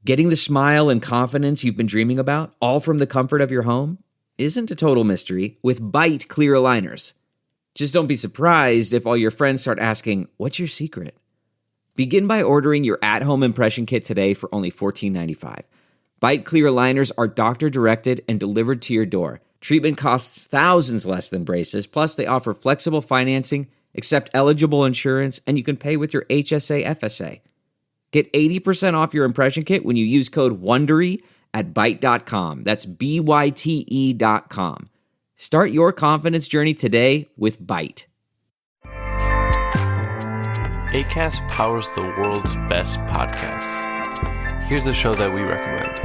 Getting the smile and confidence you've been dreaming about, all from the comfort of your home, isn't a total mystery with Bite clear aligners. Just don't be surprised if all your friends start asking, "What's your secret?" Begin by ordering your at-home impression kit today for only $14.95. Bite clear aligners are doctor-directed and delivered to your door. Treatment costs thousands less than braces, plus they offer flexible financing, accept eligible insurance, and you can pay with your HSA FSA. Get 80% off your impression kit when you use code WONDERY at Byte.com. That's BYTE.com. Start your confidence journey today with Byte. Acast powers the world's best podcasts. Here's a show that we recommend.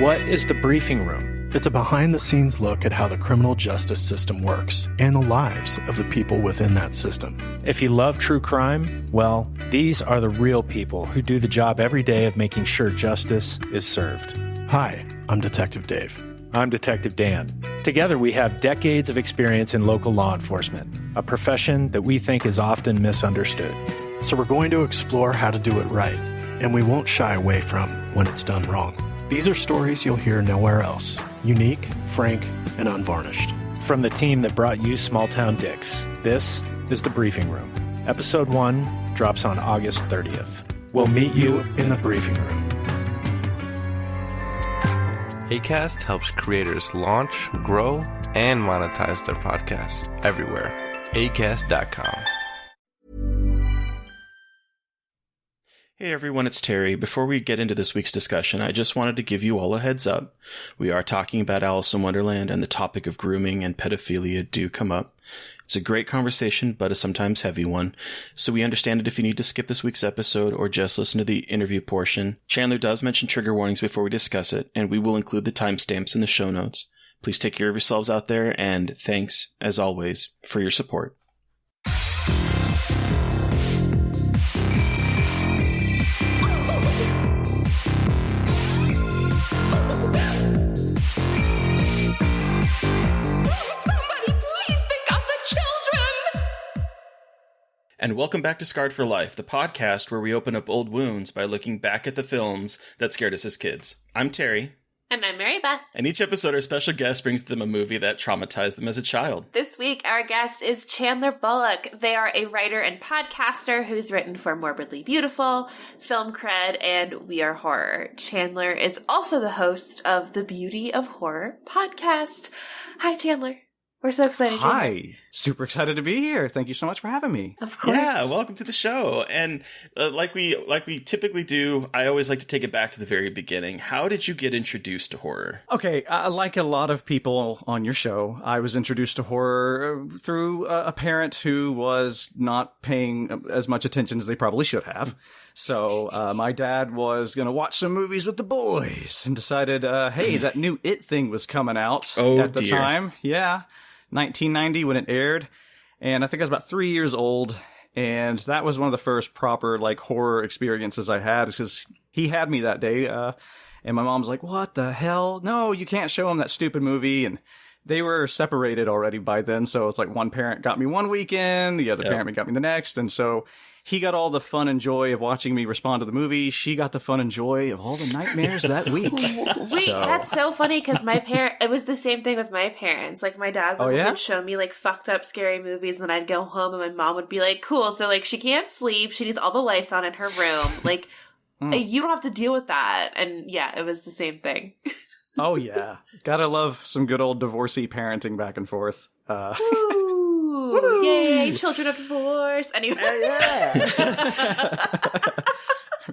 What is The Briefing Room? It's a behind-the-scenes look at how the criminal justice system works and the lives of the people within that system. If you love true crime, well, these are the real people who do the job every day of making sure justice is served. Hi, I'm Detective Dave. I'm Detective Dan. Together we have decades of experience in local law enforcement, a profession that we think is often misunderstood. So we're going to explore how to do it right, and we won't shy away from when it's done wrong. These are stories you'll hear nowhere else. Unique, frank, and unvarnished. From the team that brought you Small Town Dicks, this is The Briefing Room. Episode 1 drops on August 30th. We'll meet you in the briefing room. Acast helps creators launch, grow, and monetize their podcasts everywhere. Acast.com. Hey everyone, it's Terry. Before we get into this week's discussion, I just wanted to give you all a heads up. We are talking about Alice in Wonderland, and the topic of grooming and pedophilia do come up. It's a great conversation, but a sometimes heavy one, so we understand it if you need to skip this week's episode or just listen to the interview portion. Chandler does mention trigger warnings before we discuss it, and we will include the timestamps in the show notes. Please take care of yourselves out there, and thanks, as always, for your support. And welcome back to Scarred for Life, the podcast where we open up old wounds by looking back at the films that scared us as kids. I'm Terry. And I'm Mary Beth. And each episode, our special guest brings them a movie that traumatized them as a child. This week, our guest is Chandler Bullock. They are a writer and podcaster who's written for Morbidly Beautiful, Film Cred, and We Are Horror. Chandler is also the host of the Beauty of Horror podcast. Hi, Chandler. We're so excited. Hi. Super excited to be here. Thank you so much for having me. Of course. Yeah, welcome to the show. And like we typically do, I always like to take it back to the very beginning. How did you get introduced to horror? Okay, like a lot of people on your show, I was introduced to horror through a parent who was not paying as much attention as they probably should have. So my dad was going to watch some movies with the boys and decided, hey, that new It thing was coming out at the time. Yeah. 1990 when it aired, and I think I was about 3 years old, and that was one of the first proper like horror experiences I had, because he had me that day, and my mom's like, "What the hell? No, you can't show him that stupid movie." And they were separated already by then, so it's like one parent got me one weekend, the other parent got me the next, and so he got all the fun and joy of watching me respond to the movie. She got the fun and joy of all the nightmares that week. Wait, that's so funny, because it was the same thing with my parents. Like, my dad would show me, like, fucked up scary movies, and then I'd go home, and my mom would be like, cool, so, like, she can't sleep, she needs all the lights on in her room. Like, you don't have to deal with that. And, yeah, it was the same thing. Oh, yeah. Gotta love some good old divorcee parenting back and forth. Ooh, yay, children of divorce. Anyway.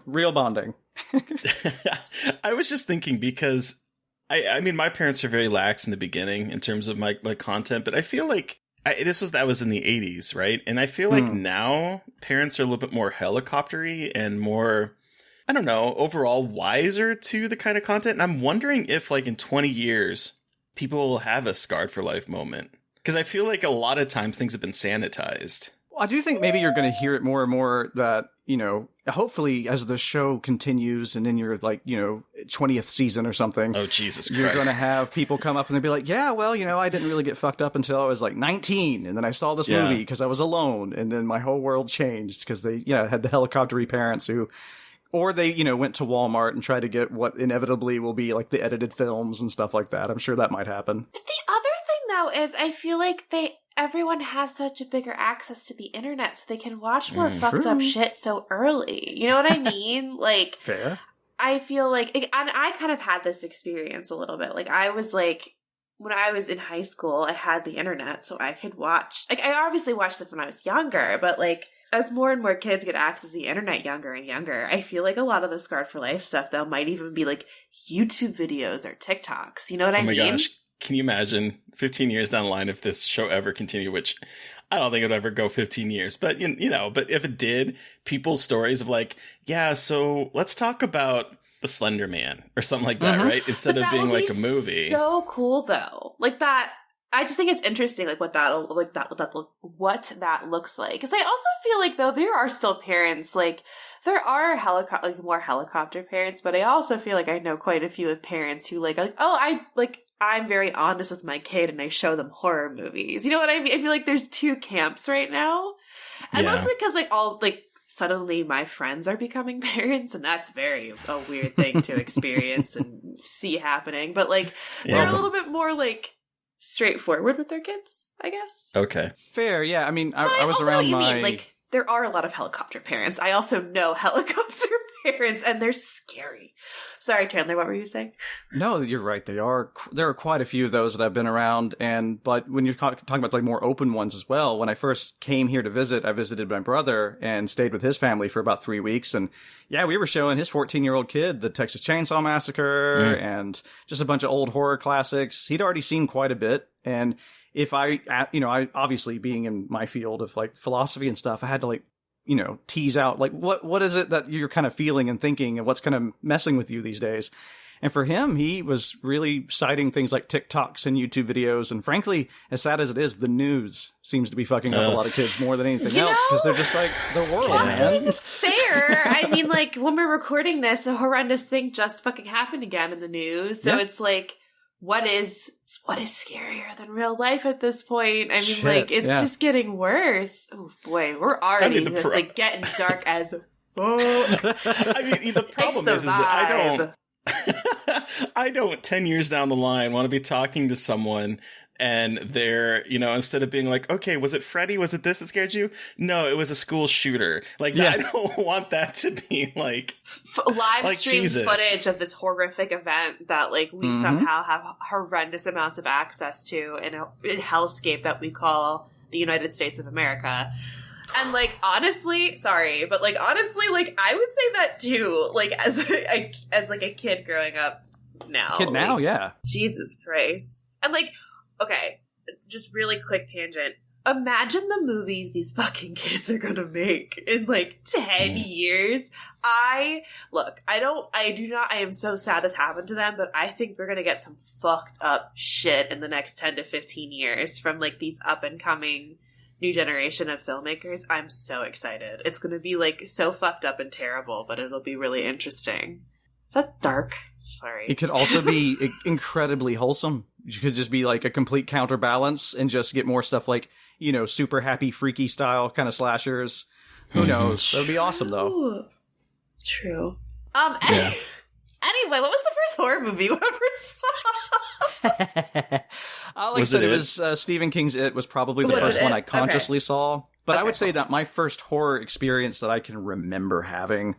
Real bonding. I was just thinking, because I mean, my parents are very lax in the beginning in terms of my content, but I feel like that was in the 80s, right? And I feel like now parents are a little bit more helicoptery and more, I don't know, overall wiser to the kind of content. And I'm wondering if, like, in 20 years, people will have a Scarred for Life moment. Because I feel like a lot of times things have been sanitized. Well, I do think maybe you're going to hear it more and more that, you know, hopefully as the show continues and in your, like, you know, 20th season or something. Oh, Jesus Christ. You're going to have people come up and they'll be like, yeah, well, you know, I didn't really get fucked up until I was like 19. And then I saw this movie because I was alone. And then my whole world changed because they, had the helicoptery parents who Or they, went to Walmart and tried to get what inevitably will be like the edited films and stuff like that. I'm sure that might happen. The other thing, though, is I feel like everyone has such a bigger access to the internet, so they can watch more fucked up shit so early. You know what I mean? Like, fair. I feel like, and I kind of had this experience a little bit. Like, I was like, when I was in high school, I had the internet, so I could watch. Like, I obviously watched it when I was younger, but like, as more and more kids get access to the internet younger and younger, I feel like a lot of the Scarred for Life stuff, though, might even be like YouTube videos or TikToks. You know what I mean? Oh my gosh. Can you imagine 15 years down the line if this show ever continued, which I don't think it would ever go 15 years, but but if it did, people's stories of like, yeah, so let's talk about the Slender Man or something like that, right? Instead of being like a movie. So cool though. Like that, I just think it's interesting, like what that looks like. Because I also feel like though there are still parents, like there are more helicopter parents, but I also feel like I know quite a few of parents who I'm very honest with my kid and I show them horror movies. You know what I mean? I feel like there's two camps right now, and mostly because suddenly my friends are becoming parents, and that's a weird thing to experience and see happening. But they're a little bit more straightforward with their kids, I guess. Okay. Fair, yeah. I mean, I was around there are a lot of helicopter parents. I also know helicopter parents, and they're scary. Sorry, Chandler, what were you saying? No, you're right. There are quite a few of those that I've been around, but when you're talking about more open ones as well, when I first came here to visit, I visited my brother and stayed with his family for about 3 weeks, and yeah, we were showing his 14-year-old kid the Texas Chainsaw Massacre and just a bunch of old horror classics. He'd already seen quite a bit, and if I obviously being in my field of philosophy and stuff, I had to tease out what is it that you're kind of feeling and thinking and what's kind of messing with you these days. And for him, he was really citing things like TikToks and YouTube videos. And frankly, as sad as it is, the news seems to be fucking up a lot of kids more than anything else, because they're just like the world, man. Fair. I mean, when we're recording this, a horrendous thing just fucking happened again in the news. So it's what is scarier than real life at this point? I mean, it's just getting worse. Oh boy, we're already getting dark as fuck. I mean, the problem is that I don't 10 years down the line want to be talking to someone and they're, instead of being like, okay, was it Freddy? Was it this that scared you? No, it was a school shooter. I don't want that to be live stream footage of this horrific event that we somehow have horrendous amounts of access to in a hellscape that we call the United States of America. And honestly, sorry, but honestly, I would say that too. As a kid growing up now. Yeah. Jesus Christ. And okay, just really quick tangent. Imagine the movies these fucking kids are gonna make in 10 years. I am so sad this happened to them, but I think we're gonna get some fucked up shit in the next 10 to 15 years from these up and coming new generation of filmmakers. I'm so excited. It's gonna be so fucked up and terrible, but it'll be really interesting. Is that dark? Sorry. It could also be incredibly wholesome. You could just be a complete counterbalance and just get more stuff super happy, freaky style kind of slashers. Who knows? That would be awesome, though. True. Anyway, what was the first horror movie you ever saw? It was Stephen King's It was probably the first one I consciously saw. But I would say that my first horror experience that I can remember having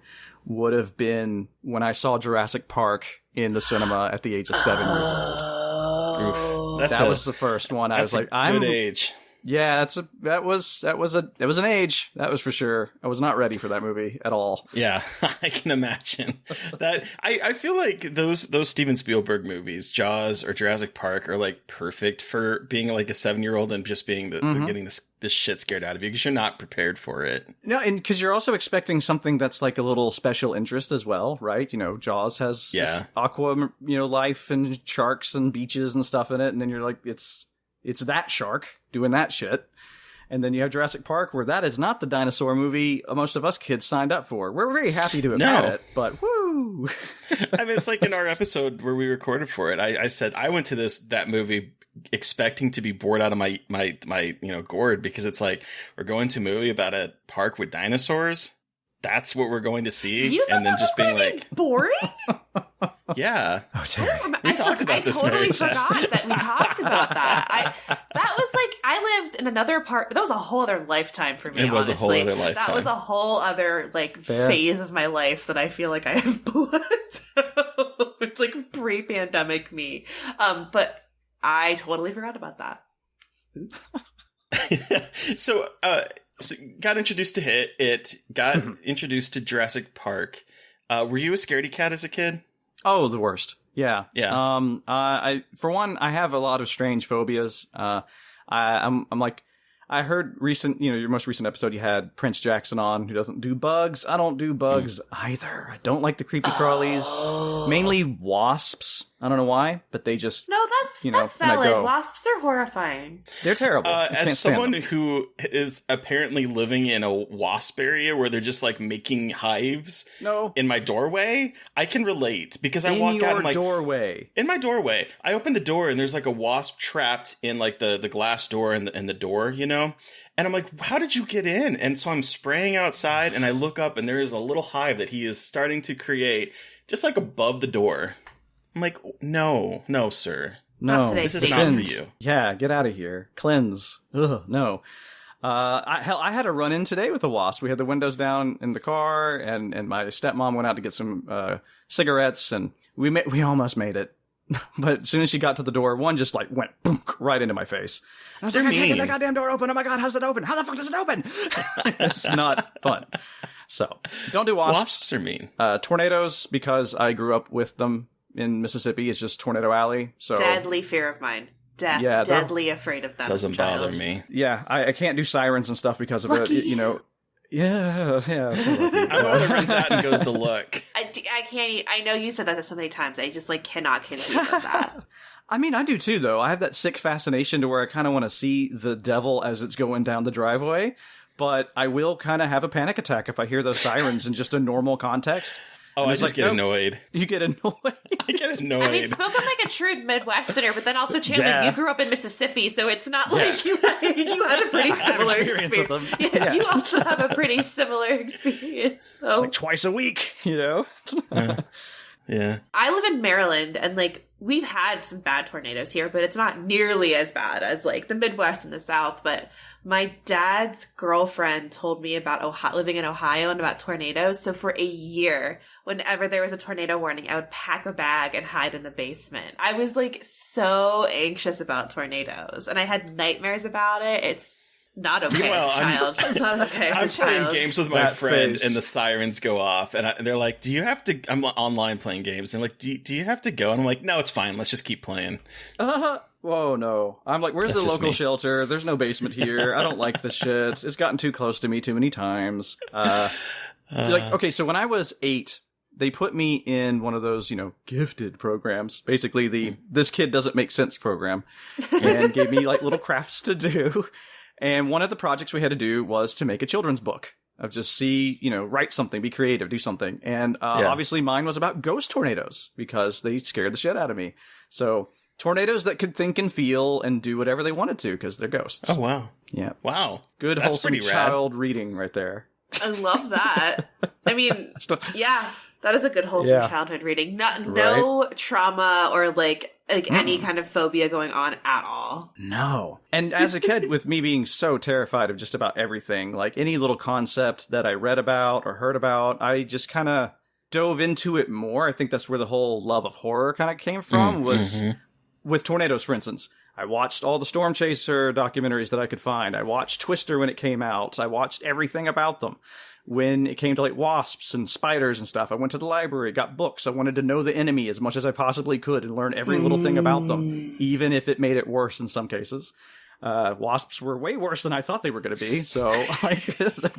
would have been when I saw Jurassic Park in the cinema at the age of 7 years old. That was the first one. I was like, I'm good age. Yeah, that was an age. That was for sure. I was not ready for that movie at all. Yeah, I can imagine that. I feel like those Steven Spielberg movies, Jaws or Jurassic Park, are perfect for being a 7-year-old and just being getting this shit scared out of you because you're not prepared for it. No, and because you're also expecting something that's a little special interest as well, right? Jaws has aqua, life and sharks and beaches and stuff in it, and then you're like, it's that shark doing that shit. And then you have Jurassic Park, where that is not the dinosaur movie most of us kids signed up for. We're very happy to have had it, but woo! I mean, it's in our episode where we recorded for it. I said I went to that movie expecting to be bored out of my gourd, because it's we're going to a movie about a park with dinosaurs. that's what we're going to see, You and then just being like boring. Yeah. Oh, Terry. We talked about this. I totally forgot that we talked about that. That was like, I lived in another part. That was a whole other lifetime for me. It was honestly. a whole other lifetime. That was a whole other like Fair. phase of my life that I feel like I have blood. It's like pre-pandemic me. But I totally forgot about that. Oops. So got introduced to It got introduced to Jurassic Park. Were you a scaredy cat as a kid? Oh, the worst. Yeah. Yeah. I for one, I have a lot of strange phobias. I'm like, I heard your most recent episode, you had Prince Jackson on, who doesn't do bugs. I don't do bugs either. I don't like the creepy crawlies. Mainly wasps. I don't know why, but they just... No, that's valid. Wasps are horrifying. They're terrible. As someone who is apparently living in a wasp area where they're just like making hives in my doorway, I can relate because I walk out and like... doorway. In my doorway. I open the door and there's like a wasp trapped in like the glass door and the door, you know? And I'm like, how did you get in? And so I'm spraying outside and I look up and there is a little hive that he is starting to create just like above the door. I'm like, no, sir. No, this is not for you. Yeah, get out of here. Cleanse. Ugh, no. I had a run-in today with a wasp. We had the windows down in the car, and my stepmom went out to get some cigarettes, and we almost made it. But as soon as she got to the door, one just like went boom, right into my face. I was like, I can't get that goddamn door open. Oh my God, how does it open? How the fuck does it open? It's not fun. So, don't do wasps. Wasps are mean. Tornadoes, because I grew up with them in Mississippi, is just Tornado Alley. So deadly fear of mine. Deadly afraid of them. Doesn't bother me. Yeah, I can't do sirens and stuff because of Lucky. it. You know. Yeah. I'm the one that runs out and goes to look. I can't. I know you said that so many times. I just like cannot conceive of that. I mean, I do too, though. I have that sick fascination to where I kind of want to see the devil as it's going down the driveway, but I will kind of have a panic attack if I hear those sirens in just a normal context. Oh, I just get annoyed. You get annoyed? I get annoyed. I mean, spoken like a true Midwesterner, but then also, Chandler, you grew up in Mississippi, so it's not like you had a pretty similar experience with them. Yeah. You also have a pretty similar experience. So. It's like twice a week, you know? Yeah. I live in Maryland, and like we've had some bad tornadoes here, but it's not nearly as bad as like the Midwest and the South. But my dad's girlfriend told me about living in Ohio and about tornadoes. So for a year, whenever there was a tornado warning, I would pack a bag and hide in the basement. I was like so anxious about tornadoes, and I had nightmares about it. It's not okay as a child. Not okay as a child. I'm playing games with my friend, and the sirens go off, and they're like, "Do you have to?" I'm online playing games, and like, "Do you have to go?" And I'm like, "No, it's fine. Let's just keep playing." Whoa, no. I'm like, where's the local shelter? There's no basement here. I don't like this shit. It's gotten too close to me too many times. Okay, so when I was 8, they put me in one of those, gifted programs. Basically, the This Kid Doesn't Make Sense program. And gave me, like, little crafts to do. And one of the projects we had to do was to make a children's book. Of just write something, be creative, do something. And obviously mine was about ghost tornadoes, because they scared the shit out of me. So... tornadoes that could think and feel and do whatever they wanted to because they're ghosts. Oh, wow. Yeah. Wow. Good, That's wholesome child reading right there. I love that. I mean, yeah, that is a good, wholesome childhood reading. No trauma or like any kind of phobia going on at all. No. And as a kid, with me being so terrified of just about everything, like any little concept that I read about or heard about, I just kind of dove into it more. I think that's where the whole love of horror kind of came from, was... with tornadoes, for instance, I watched all the Storm Chaser documentaries that I could find. I watched Twister when it came out. I watched everything about them. When it came to like wasps and spiders and stuff, I went to the library, got books. I wanted to know the enemy as much as I possibly could and learn every little thing about them, even if it made it worse in some cases. Wasps were way worse than I thought they were going to be. So, like,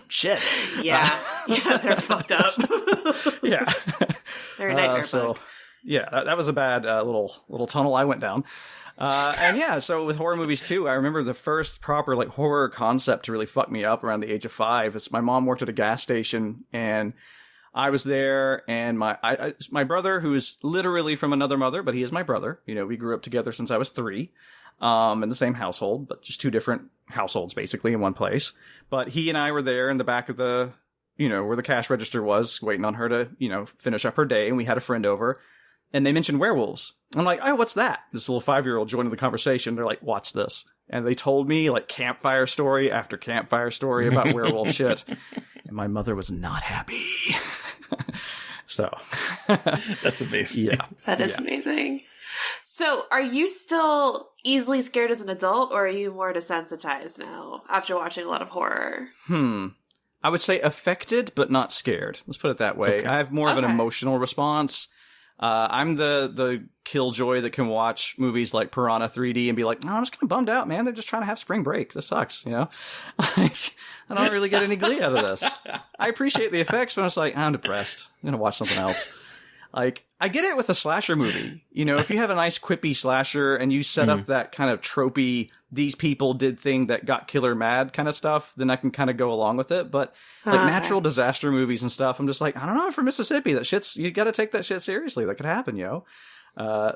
shit. Yeah. They're fucked up. Yeah. They're a nightmare bug. Yeah, that was a bad little tunnel I went down. And yeah, so with horror movies too, I remember the first proper like horror concept to really fuck me up around the age of 5. It's my mom worked at a gas station, and I was there, and my brother, who is literally from another mother, but he is my brother. We grew up together since I was 3, in the same household, but just 2 different households basically in one place. But he and I were there in the back of the where the cash register was, waiting on her to, finish up her day. And we had a friend over and they mentioned werewolves. I'm like, oh, what's that? This little 5-year-old joined the conversation. They're like, watch this. And they told me like campfire story after campfire story about werewolf shit. And my mother was not happy. So that's amazing. Yeah. That is amazing. So are you still easily scared as an adult, or are you more desensitized now after watching a lot of horror? I would say affected, but not scared. Let's put it that way. Okay. I have more of an emotional response. I'm the killjoy that can watch movies like Piranha 3D and be like, no, I'm just kind of bummed out, man. They're just trying to have spring break. This sucks, I don't really get any glee out of this. I appreciate the effects, but I'm just like, I'm depressed. I'm going to watch something else. Like, I get it with a slasher movie. If you have a nice quippy slasher and you set up that kind of tropey, these people did thing that got killer mad kind of stuff, then I can kind of go along with it. But like natural disaster movies and stuff, I'm just like, I don't know, I'm from Mississippi. You got to take that shit seriously. That could happen,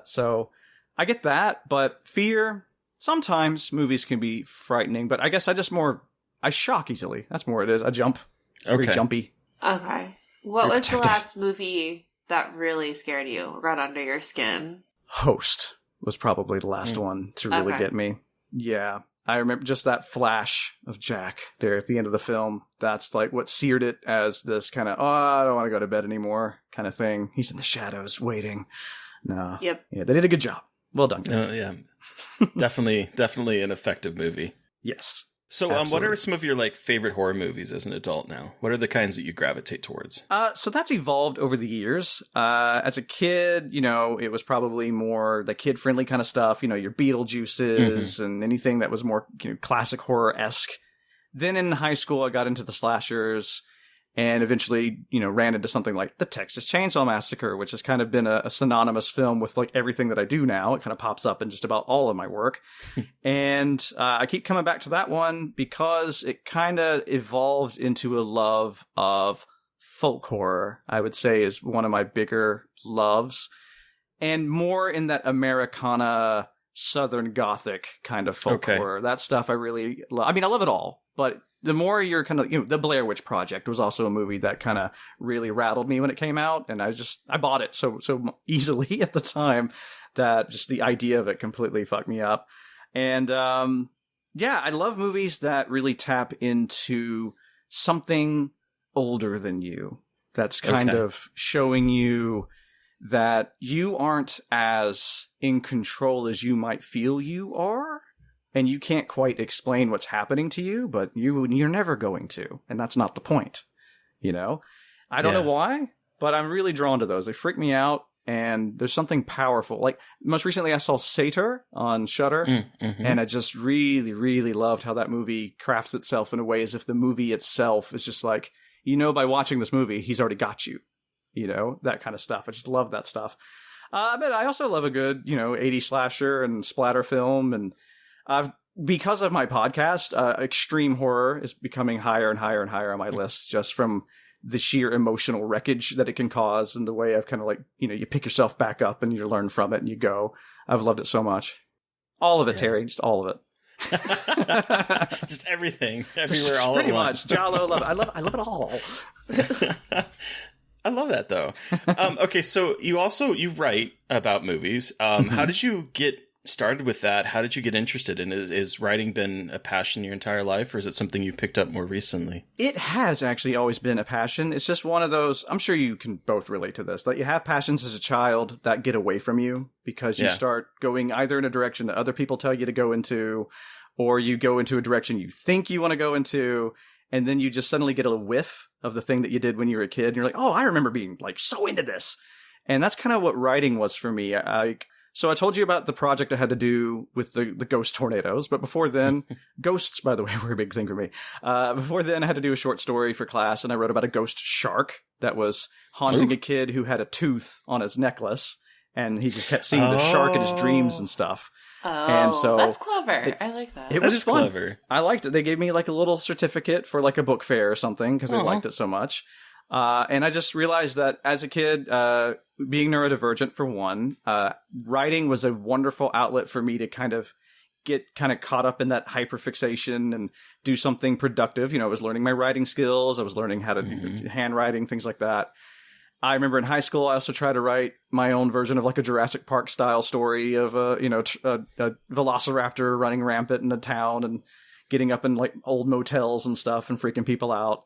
So I get that, but fear, sometimes movies can be frightening, but I guess I shock easily. That's more it is. I jump. Very jumpy. Okay. What was the last movie that really scared you, got under your skin? Host was probably the last one to really get me. Yeah. I remember just that flash of Jack there at the end of the film. That's like what seared it as this kind of, I don't want to go to bed anymore kind of thing. He's in the shadows waiting. No. Yep. Yeah, they did a good job. Well done, guys. Yeah. Definitely an effective movie. Yes. So, what are some of your favorite horror movies as an adult now? What are the kinds that you gravitate towards? So that's evolved over the years. As a kid, it was probably more the kid-friendly kind of stuff. Your Beetlejuices and anything that was more classic horror-esque. Then in high school, I got into the slashers. And eventually, ran into something like The Texas Chainsaw Massacre, which has kind of been a synonymous film with everything that I do now. It kind of pops up in just about all of my work. And I keep coming back to that one because it kind of evolved into a love of folk horror, I would say, is one of my bigger loves. And more in that Americana, Southern Gothic kind of folk horror. That stuff I really love. I mean, I love it all, but the more you're kind of, the Blair Witch Project was also a movie that kind of really rattled me when it came out. And I bought it so easily at the time that just the idea of it completely fucked me up. And, I love movies that really tap into something older than you. That's kind of showing you that you aren't as in control as you might feel you are. And you can't quite explain what's happening to you, but you're never going to. And that's not the point. I don't know why, but I'm really drawn to those. They freak me out, and there's something powerful. Like, most recently I saw Satyr on Shudder, and I just really, really loved how that movie crafts itself in a way as if the movie itself is just like, by watching this movie, he's already got you. That kind of stuff. I just love that stuff. But I also love a good, 80s slasher and splatter film, and because of my podcast, extreme horror is becoming higher and higher and higher on my list, just from the sheer emotional wreckage that it can cause and the way I've kind of you pick yourself back up and you learn from it and you go. I've loved it so much. All of it, Terry, just all of it. Just everything, everywhere, all pretty at once. Pretty much. Giallo, love it. I love it all. I love that, though. Okay, so you write about movies. How did you get started with that? How did you get interested in it? Is writing been a passion your entire life, or is it something you picked up more recently? It has actually always been a passion. It's just one of those, I'm sure you can both relate to this, that you have passions as a child that get away from you because you start going either in a direction that other people tell you to go into, or you go into a direction you think you want to go into, and then you just suddenly get a whiff of the thing that you did when you were a kid, and you're like, oh, I remember being so into this. And that's kind of what writing was for me. So I told you about the project I had to do with the ghost tornadoes, but before then, ghosts, by the way, were a big thing for me. Before then, I had to do a short story for class, and I wrote about a ghost shark that was haunting a kid who had a tooth on his necklace, and he just kept seeing the shark in his dreams and stuff. Oh, and so that's clever. I like that. It was fun. Clever. I liked it. They gave me a little certificate for a book fair or something because I liked it so much. And I just realized that as a kid, being neurodivergent for one, writing was a wonderful outlet for me to kind of get kind of caught up in that hyperfixation and do something productive. I was learning my writing skills. I was learning how to do handwriting, things like that. I remember in high school, I also tried to write my own version of like a Jurassic Park style story of a velociraptor running rampant in the town and getting up in like old motels and stuff and freaking people out.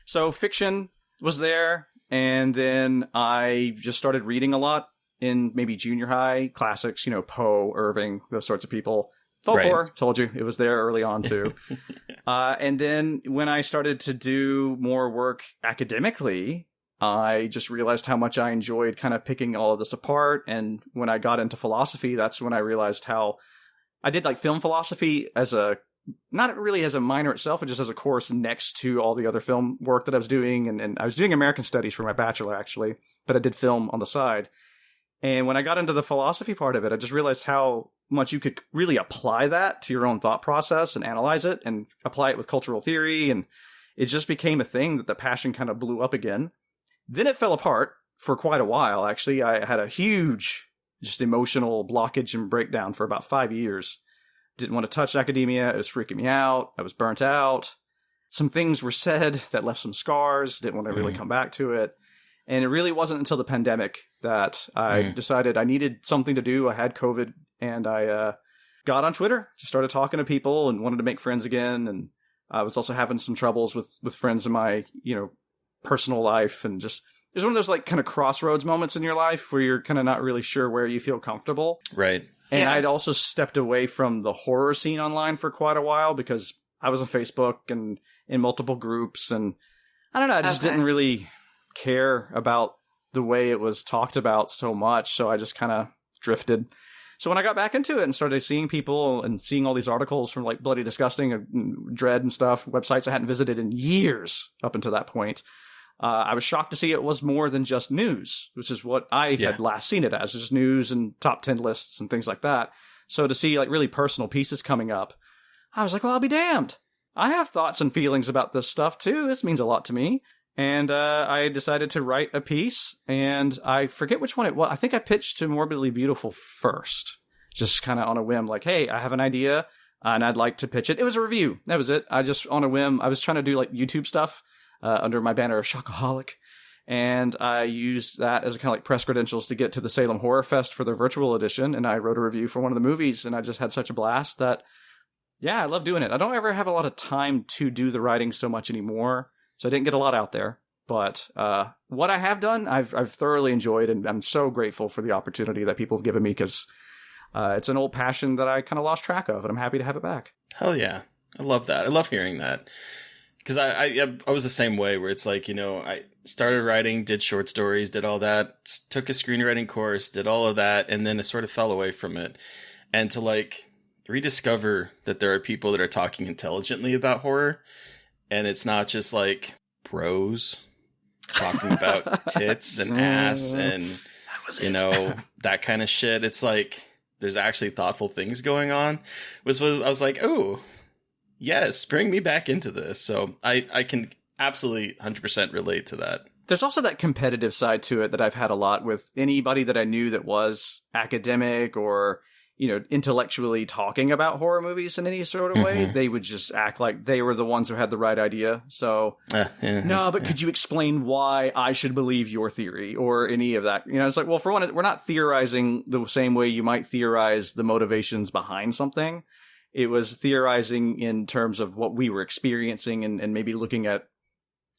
So fiction was there. And then I just started reading a lot in maybe junior high classics, Poe, Irving, those sorts of people. Folklore, right. Told you it was there early on too. And then when I started to do more work academically, I just realized how much I enjoyed kind of picking all of this apart. And when I got into philosophy, that's when I realized how I did like film philosophy as not really as a minor itself, but just as a course next to all the other film work that I was doing. And I was doing American studies for my bachelor, actually, but I did film on the side. And when I got into the philosophy part of it, I just realized how much you could really apply that to your own thought process and analyze it and apply it with cultural theory. And it just became a thing that the passion kind of blew up again. Then it fell apart for quite a while, actually. I had a huge just emotional blockage and breakdown for about 5 years. Didn't want to touch academia. It was freaking me out. I was burnt out. Some things were said that left some scars. Didn't want to really come back to it. And it really wasn't until the pandemic that I decided I needed something to do. I had COVID, and I got on Twitter, just started talking to people and wanted to make friends again. And I was also having some troubles with friends in my, personal life, and just there's one of those like kind of crossroads moments in your life where you're kind of not really sure where you feel comfortable. Right. And I'd also stepped away from the horror scene online for quite a while because I was on Facebook and in multiple groups, and I don't know, I just didn't really care about the way it was talked about so much, so I just kind of drifted. So when I got back into it and started seeing people and seeing all these articles from like Bloody Disgusting and Dread and stuff, websites I hadn't visited in years up until that point, I was shocked to see it was more than just news, which is what I had last seen it as, just news and top 10 lists and things like that. So to see like really personal pieces coming up, I was like, well, I'll be damned. I have thoughts and feelings about this stuff too. This means a lot to me. And I decided to write a piece, and I forget which one it was. I think I pitched to Morbidly Beautiful first, just kind of on a whim, like, hey, I have an idea and I'd like to pitch it. It was a review. That was it. I just, on a whim, I was trying to do like YouTube stuff under my banner of Shockaholic. And I used that as kind of like press credentials to get to the Salem Horror Fest for their virtual edition. And I wrote a review for one of the movies, and I just had such a blast that, I love doing it. I don't ever have a lot of time to do the writing so much anymore, so I didn't get a lot out there. But what I have done, I've thoroughly enjoyed, and I'm so grateful for the opportunity that people have given me, because it's an old passion that I kind of lost track of, and I'm happy to have it back. Hell yeah. I love that. I love hearing that. Because I was the same way, where it's like, I started writing, did short stories, did all that, took a screenwriting course, did all of that, and then it sort of fell away from it. And to like rediscover that there are people that are talking intelligently about horror, and it's not just like bros talking about tits and ass and, that kind of shit. It's like there's actually thoughtful things going on. I was like, oh, yes, bring me back into this. So I can absolutely 100% relate to that. There's also that competitive side to it that I've had a lot with anybody that I knew that was academic or, intellectually talking about horror movies in any sort of way. They would just act like they were the ones who had the right idea. So, could you explain why I should believe your theory or any of that? It's like, well, for one, we're not theorizing the same way you might theorize the motivations behind something. It was theorizing in terms of what we were experiencing and maybe looking at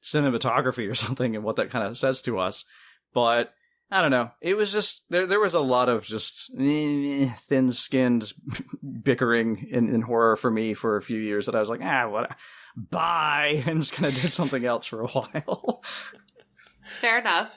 cinematography or something and what that kind of says to us. But I don't know. It was just, there was a lot of just thin-skinned bickering in horror for me for a few years that I was like, what? Bye. And just kind of did something else for a while. Fair enough.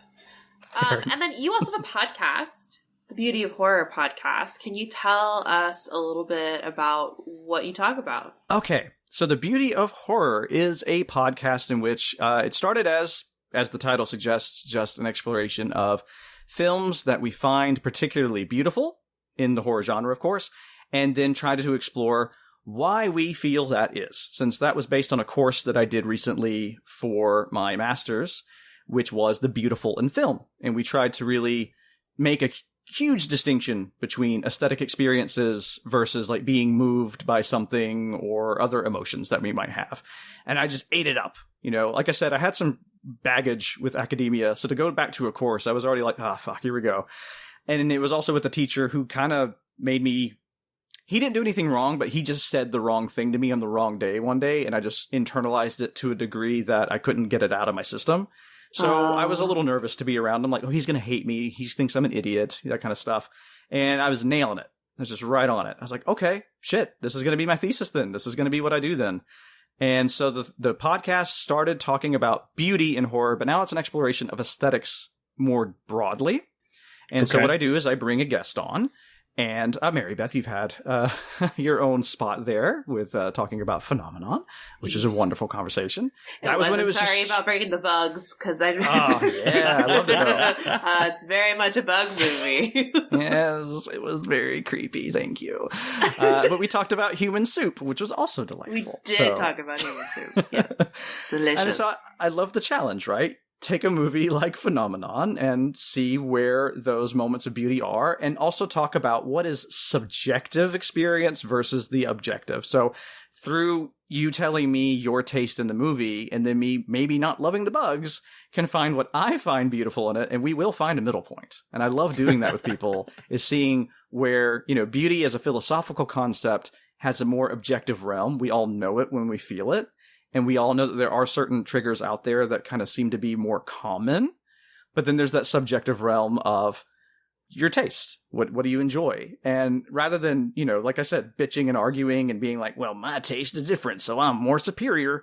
And then you also have a podcast, the Beauty of Horror podcast. Can you tell us a little bit about what you talk about? Okay. So the Beauty of Horror is a podcast in which it started as the title suggests, just an exploration of films that we find particularly beautiful in the horror genre, of course, and then try to explore why we feel that is. Since that was based on a course that I did recently for my master's, which was The Beautiful in Film. And we tried to really make a huge distinction between aesthetic experiences versus like being moved by something or other emotions that we might have. And I just ate it up. You know, like I said, I had some baggage with academia. So to go back to a course, I was already like, fuck, here we go. And it was also with a teacher who kind of made me, he didn't do anything wrong, but he just said the wrong thing to me on the wrong day one day. And I just internalized it to a degree that I couldn't get it out of my system. So I was a little nervous to be around him, like, oh, he's going to hate me. He thinks I'm an idiot, that kind of stuff. And I was nailing it. I was just right on it. I was like, okay, shit, this is going to be my thesis then. This is going to be what I do then. And so the podcast started talking about beauty in horror, but now it's an exploration of aesthetics more broadly. And so what I do is I bring a guest on. And Mary Beth, you've had your own spot there with talking about Phenomenon, which is a wonderful conversation. That was when it was. Sorry about bringing the bugs, because I. Oh yeah, I love it. It's very much a bug movie. Yes, it was very creepy. Thank you. But we talked about human soup, which was also delightful. We did talk about human soup. Yes, delicious. And so I love the challenge, right? Take a movie like Phenomenon and see where those moments of beauty are, and also talk about what is subjective experience versus the objective. So through you telling me your taste in the movie, and then me maybe not loving the bugs, can find what I find beautiful in it, and we will find a middle point. And I love doing that with people, is seeing where, you know, beauty as a philosophical concept has a more objective realm. We all know it when we feel it. And we all know that there are certain triggers out there that kind of seem to be more common. But then there's that subjective realm of your taste. What do you enjoy? And rather than, you know, like I said, bitching and arguing and being like, well, my taste is different, so I'm more superior.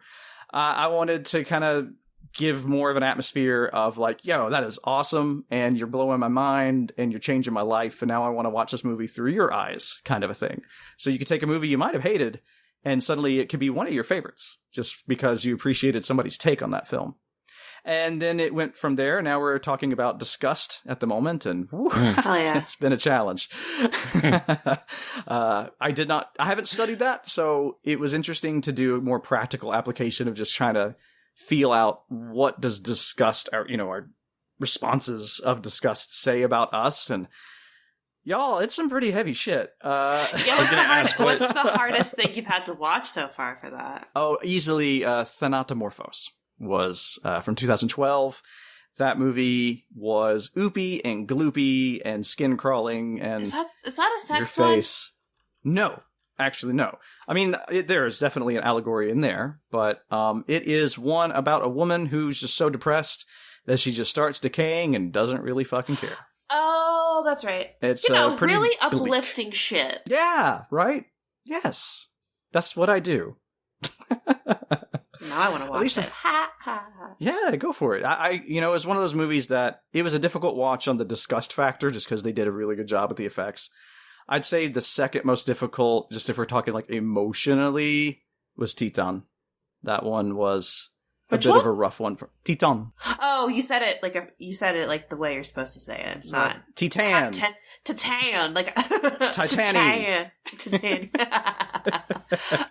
I wanted to kind of give more of an atmosphere of like, yo, that is awesome. And you're blowing my mind and you're changing my life. And now I want to watch this movie through your eyes, kind of a thing. So you could take a movie you might have hated, and suddenly it could be one of your favorites just because you appreciated somebody's take on that film. And then it went from there. Now we're talking about disgust at the moment, and it's been a challenge. I haven't studied that, so it was interesting to do a more practical application of just trying to feel out what does disgust, our responses of disgust say about us. And y'all, it's some pretty heavy shit. What's the hardest thing you've had to watch so far for that? Oh, easily Thanatomorphos was from 2012. That movie was oopy and gloopy and skin crawling and is that a sex your face. One? No, actually, no. I mean, there is definitely an allegory in there, but it is one about a woman who's just so depressed that she just starts decaying and doesn't really fucking care. Oh, that's right. It's pretty really bleak. Uplifting shit. Yeah, right? Yes. That's what I do. Now I want to watch it. Ha, ha, ha. Yeah, go for it. It was one of those movies that it was a difficult watch on the disgust factor just because they did a really good job with the effects. I'd say the second most difficult, just if we're talking like emotionally, was Titan. That one was a bit of a rough one for Titan. Oh, you said it like the way you're supposed to say it. Not Titan. Titan, like Titanium. Titan.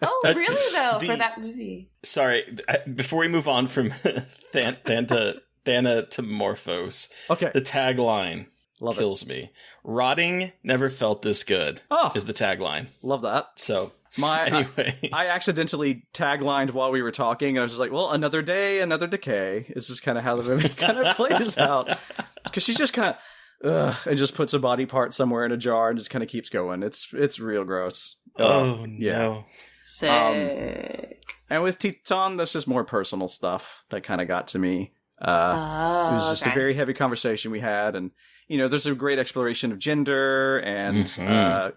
Oh, really though, for that movie. Sorry, before we move on from Thanatomorphos, okay, the tagline kills me. Rotting never felt this good. Is the tagline. Love that. So. Anyway. I accidentally taglined while we were talking, and I was just like, well, another day, another decay. This is kind of how the movie kind of plays out. Because she's just kind of, and just puts a body part somewhere in a jar and just kind of keeps going. It's real gross. Oh, yeah. No. Sick. And with Titan, that's just more personal stuff that kind of got to me. It was just a very heavy conversation we had, and there's a great exploration of gender and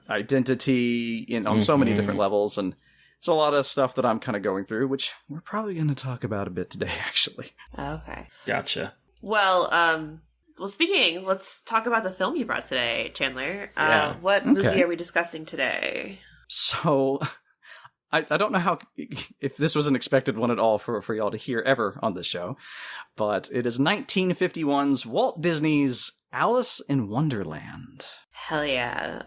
identity on so many different levels, and it's a lot of stuff that I'm kind of going through, which we're probably going to talk about a bit today, actually. Okay. Gotcha. Well, let's talk about the film you brought today, Chandler. What movie are we discussing today? So, I don't know if this was an expected one at all for y'all to hear ever on this show, but it is 1951's Walt Disney's Alice in Wonderland. Hell yeah.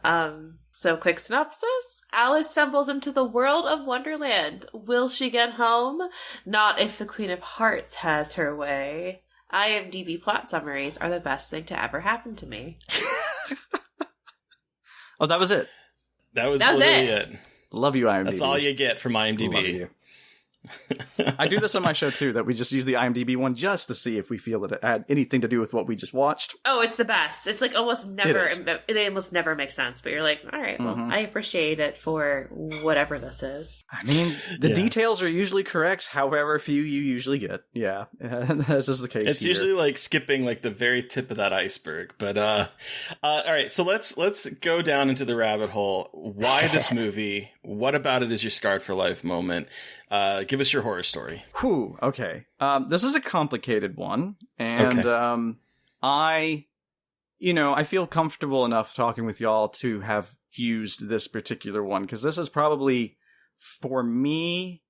So quick synopsis. Alice stumbles into the world of Wonderland. Will she get home? Not if the Queen of Hearts has her way. IMDb plot summaries are the best thing to ever happen to me. Oh, that was it. That was literally it. Love you, IMDb. That's all you get from IMDb. Love you. I do this on my show too, that we just use the IMDb one just to see if we feel that it had anything to do with what we just watched. Oh, it's the best. It's like almost never, they almost never make sense, but you're like, all right, well, I appreciate it for whatever this is. I mean, the details are usually correct, however few you usually get. Yeah, as is the case It's here. usually like skipping like the very tip of that iceberg. But all right, so let's go down into the rabbit hole. Why this movie? What about it is your scarred for life moment? Give us your horror story. Whew, okay. This is a complicated one, and I feel comfortable enough talking with y'all to have used this particular one, because this is probably, for me,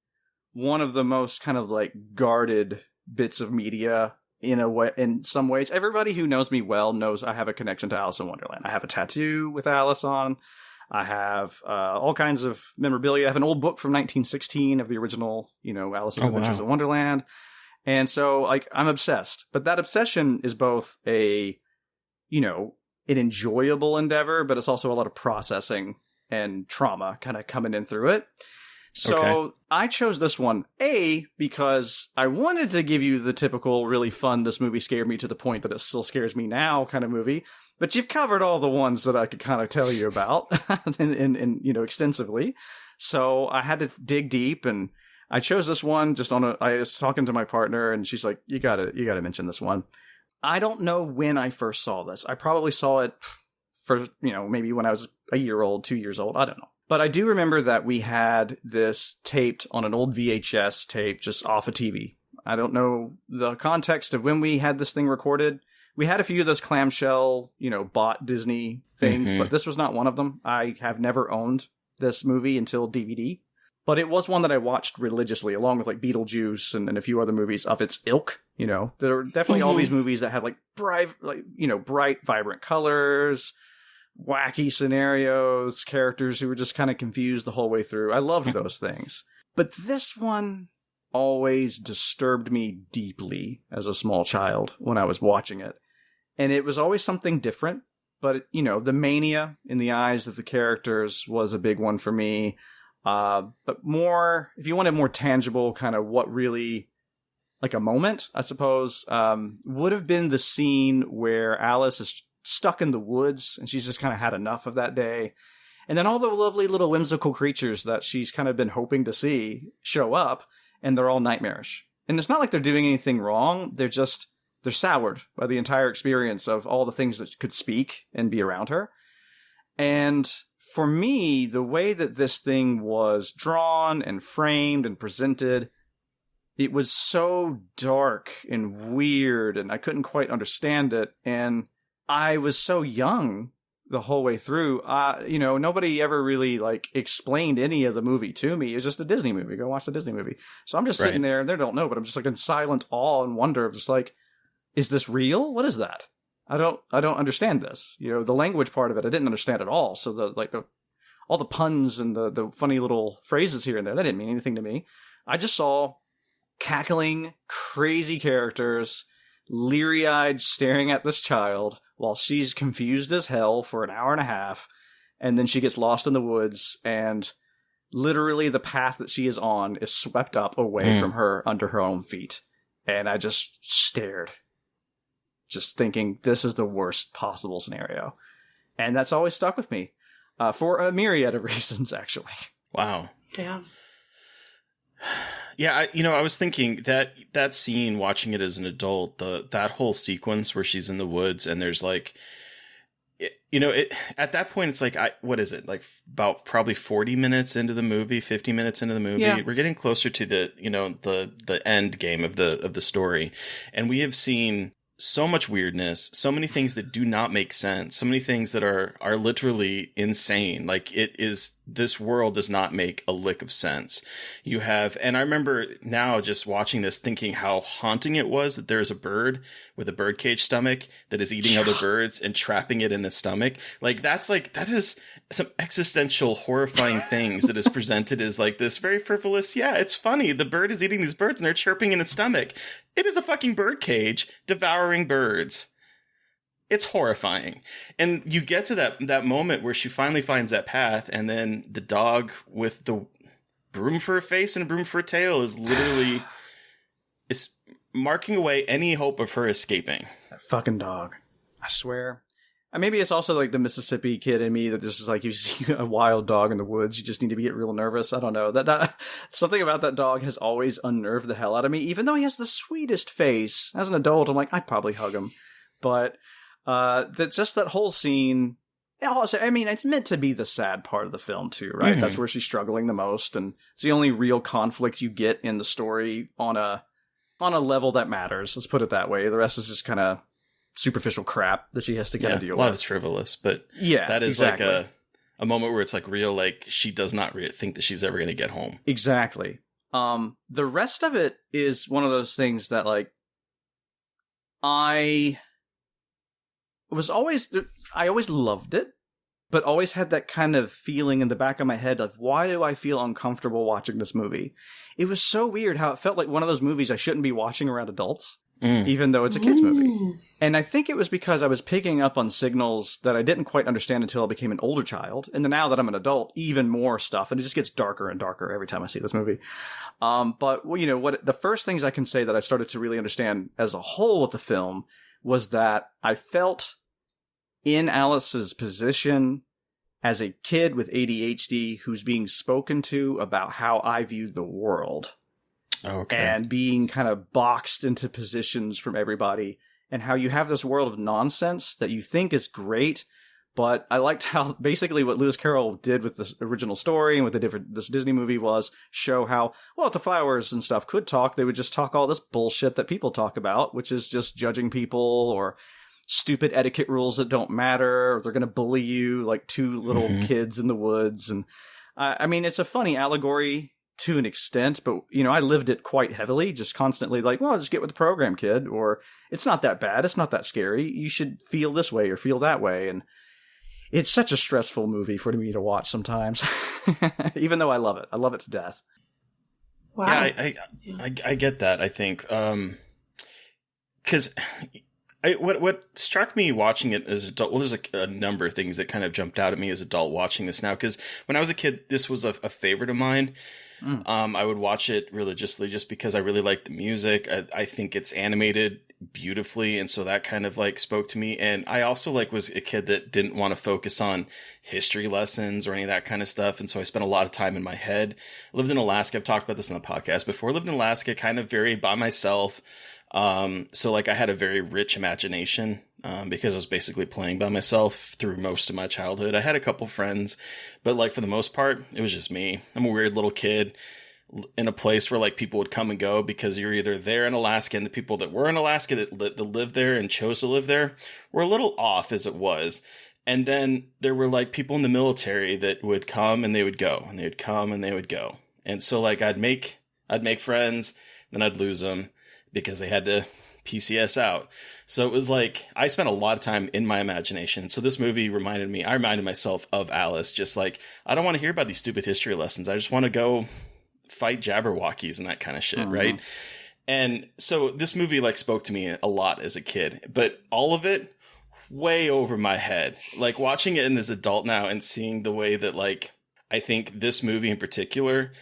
one of the most kind of like guarded bits of media in a way. In some ways, everybody who knows me well knows I have a connection to Alice in Wonderland. I have a tattoo with Alice on. I have all kinds of memorabilia. I have an old book from 1916 of the original, Alice's Adventures in Wonderland. And so, like, I'm obsessed. But that obsession is both an enjoyable endeavor, but it's also a lot of processing and trauma kind of coming in through it. So I chose this one, because I wanted to give you the typical really fun, this movie scared me to the point that it still scares me now kind of movie. But you've covered all the ones that I could kind of tell you about and extensively. So I had to dig deep, and I chose this one just I was talking to my partner, and she's like, you gotta mention this one. I don't know when I first saw this. I probably saw it for, maybe when I was a year old, 2 years old. I don't know. But I do remember that we had this taped on an old VHS tape just off a TV. I don't know the context of when we had this thing recorded. We had a few of those clamshell, bought Disney things, but this was not one of them. I have never owned this movie until DVD. But it was one that I watched religiously, along with like Beetlejuice and a few other movies of its ilk. There are definitely all these movies that had like bright, vibrant colors, wacky scenarios, characters who were just kind of confused the whole way through. I loved those things. But this one always disturbed me deeply as a small child when I was watching it. And it was always something different. But, the mania in the eyes of the characters was a big one for me. But more, if you wanted more tangible, kind of what really, like a moment, I suppose, would have been the scene where Alice is stuck in the woods and she's just kind of had enough of that day. And then all the lovely little whimsical creatures that she's kind of been hoping to see show up, and they're all nightmarish. And it's not like they're doing anything wrong. They're soured by the entire experience of all the things that could speak and be around her. And for me, the way that this thing was drawn and framed and presented, it was so dark and weird, and I couldn't quite understand it. And I was so young the whole way through. Nobody ever really explained any of the movie to me. It was just a Disney movie. Go watch the Disney movie. So I'm just sitting there, and they don't know, but I'm just in silent awe and wonder of just is this real? What is that? I don't understand this. The language part of it, I didn't understand at all. So all the puns and the funny little phrases here and there, that didn't mean anything to me. I just saw cackling, crazy characters, leery-eyed staring at this child while she's confused as hell for an hour and a half, and then she gets lost in the woods, and literally the path that she is on is swept up away from her under her own feet. And I just stared, just thinking, this is the worst possible scenario. And that's always stuck with me, for a myriad of reasons, actually. Wow. Damn. Yeah, I was thinking that scene, watching it as an adult, that whole sequence where she's in the woods and there's at that point it's what is it, about probably 40 minutes into the movie, 50 minutes into the movie, we're getting closer to the end game of the story, and we have seen so much weirdness, so many things that do not make sense, so many things that are literally insane. This world does not make a lick of sense. And I remember now just watching this thinking how haunting it was that there's a bird with a birdcage stomach that is eating other birds and trapping it in the stomach. That is some existential horrifying things that is presented as this very frivolous, it's funny. The bird is eating these birds and they're chirping in its stomach. It is a fucking birdcage devouring birds. it's horrifying. And you get to that moment where she finally finds that path, and then the dog with the broom for a face and a broom for a tail is literally it's marking away any hope of her escaping. That fucking dog. I swear. And maybe it's also like the Mississippi kid in me that this is like you see a wild dog in the woods, you just need to get real nervous. I don't know. That something about that dog has always unnerved the hell out of me, even though he has the sweetest face. As an adult, I'm like, I'd probably hug him. But just that whole scene, also, I mean, it's meant to be the sad part of the film too, right? Mm-hmm. That's where she's struggling the most, and it's the only real conflict you get in the story on a level that matters. Let's put it that way. The rest is just kind of superficial crap that she has to kind of deal with. A lot of it's frivolous, but that is exactly. Like a moment where it's like real, like she does not think that she's ever going to get home. Exactly. The rest of it is one of those things that like I always loved it, but always had that kind of feeling in the back of my head of, why do I feel uncomfortable watching this movie? It was so weird how it felt like one of those movies I shouldn't be watching around adults. Even though it's a kid's movie. And I think it was because I was picking up on signals that I didn't quite understand until I became an older child. And then now that I'm an adult, even more stuff. And it just gets darker and darker every time I see this movie. But well, you know, what the first things I can say that I started to really understand as a whole with the film was that I felt in Alice's position as a kid with ADHD who's being spoken to about how I viewed the world. Okay. And being kind of boxed into positions from everybody, and how you have this world of nonsense that you think is great. But I liked how basically what Lewis Carroll did with the original story and with this Disney movie was show how, well, if the flowers and stuff could talk, they would just talk all this bullshit that people talk about, which is just judging people or stupid etiquette rules that don't matter, or they're going to bully you like two little kids in the woods. And I mean, it's a funny allegory to an extent, but, you know, I lived it quite heavily, just constantly like, well, just get with the program, kid, or it's not that bad, it's not that scary, you should feel this way or feel that way. And it's such a stressful movie for me to watch sometimes, even though I love it to death. Wow. Yeah, I get that, I think. Because what struck me watching it as an adult, well, there's a number of things that kind of jumped out at me as an adult watching this now, because when I was a kid, this was a favorite of mine. I would watch it religiously just because I really liked the music. I think it's animated beautifully, and so that kind of like spoke to me. And I also like was a kid that didn't want to focus on history lessons or any of that kind of stuff, and so I spent a lot of time in my head. I lived in Alaska. I've talked about this on the podcast before. I lived in Alaska kind of very by myself. So like I had a very rich imagination, because I was basically playing by myself through most of my childhood. I had a couple friends, but like for the most part, it was just me. I'm a weird little kid in a place where like people would come and go because you're either there in Alaska, and the people that were in Alaska that lived there and chose to live there were a little off as it was. And then there were like people in the military that would come and they would go, and they would come and they would go. And so like I'd make friends, then I'd lose them, because they had to PCS out. So it was like, I spent a lot of time in my imagination. So this movie I reminded myself of Alice, just like, I don't want to hear about these stupid history lessons. I just want to go fight Jabberwockies and that kind of shit, right? And so this movie like spoke to me a lot as a kid, but all of it way over my head. Like watching it as an adult now and seeing the way that like, I think this movie in particular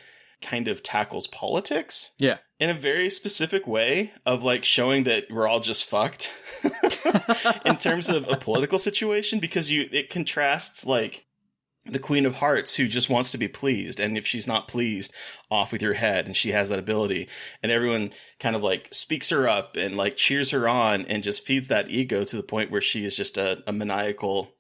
kind of tackles politics. Yeah. In a very specific way of like showing that we're all just fucked in terms of a political situation, because it contrasts like the Queen of Hearts, who just wants to be pleased, and if she's not pleased, off with your head, and she has that ability, and everyone kind of like speaks her up and like cheers her on and just feeds that ego to the point where she is just a maniacal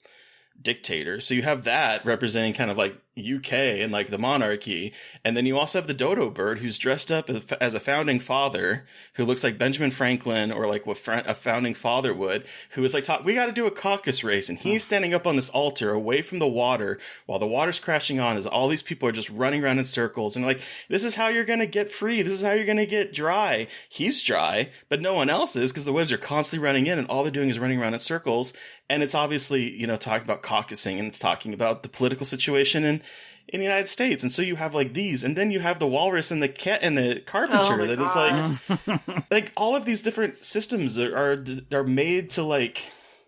dictator. So you have that representing kind of like UK and like the monarchy, and then you also have the dodo bird who's dressed up as a founding father who looks like Benjamin Franklin or like what a founding father would, who is like, we got to do a caucus race, and he's standing up on this altar away from the water while the water's crashing on as all these people are just running around in circles, and like, this is how you're gonna get free, this is how you're gonna get dry. He's dry, but no one else is, because the waves are constantly running in and all they're doing is running around in circles. And it's obviously, you know, talking about caucusing, and it's talking about the political situation in the United States. And so you have like these, and then you have the walrus and the cat and the carpenter that is like, like all of these different systems are made to like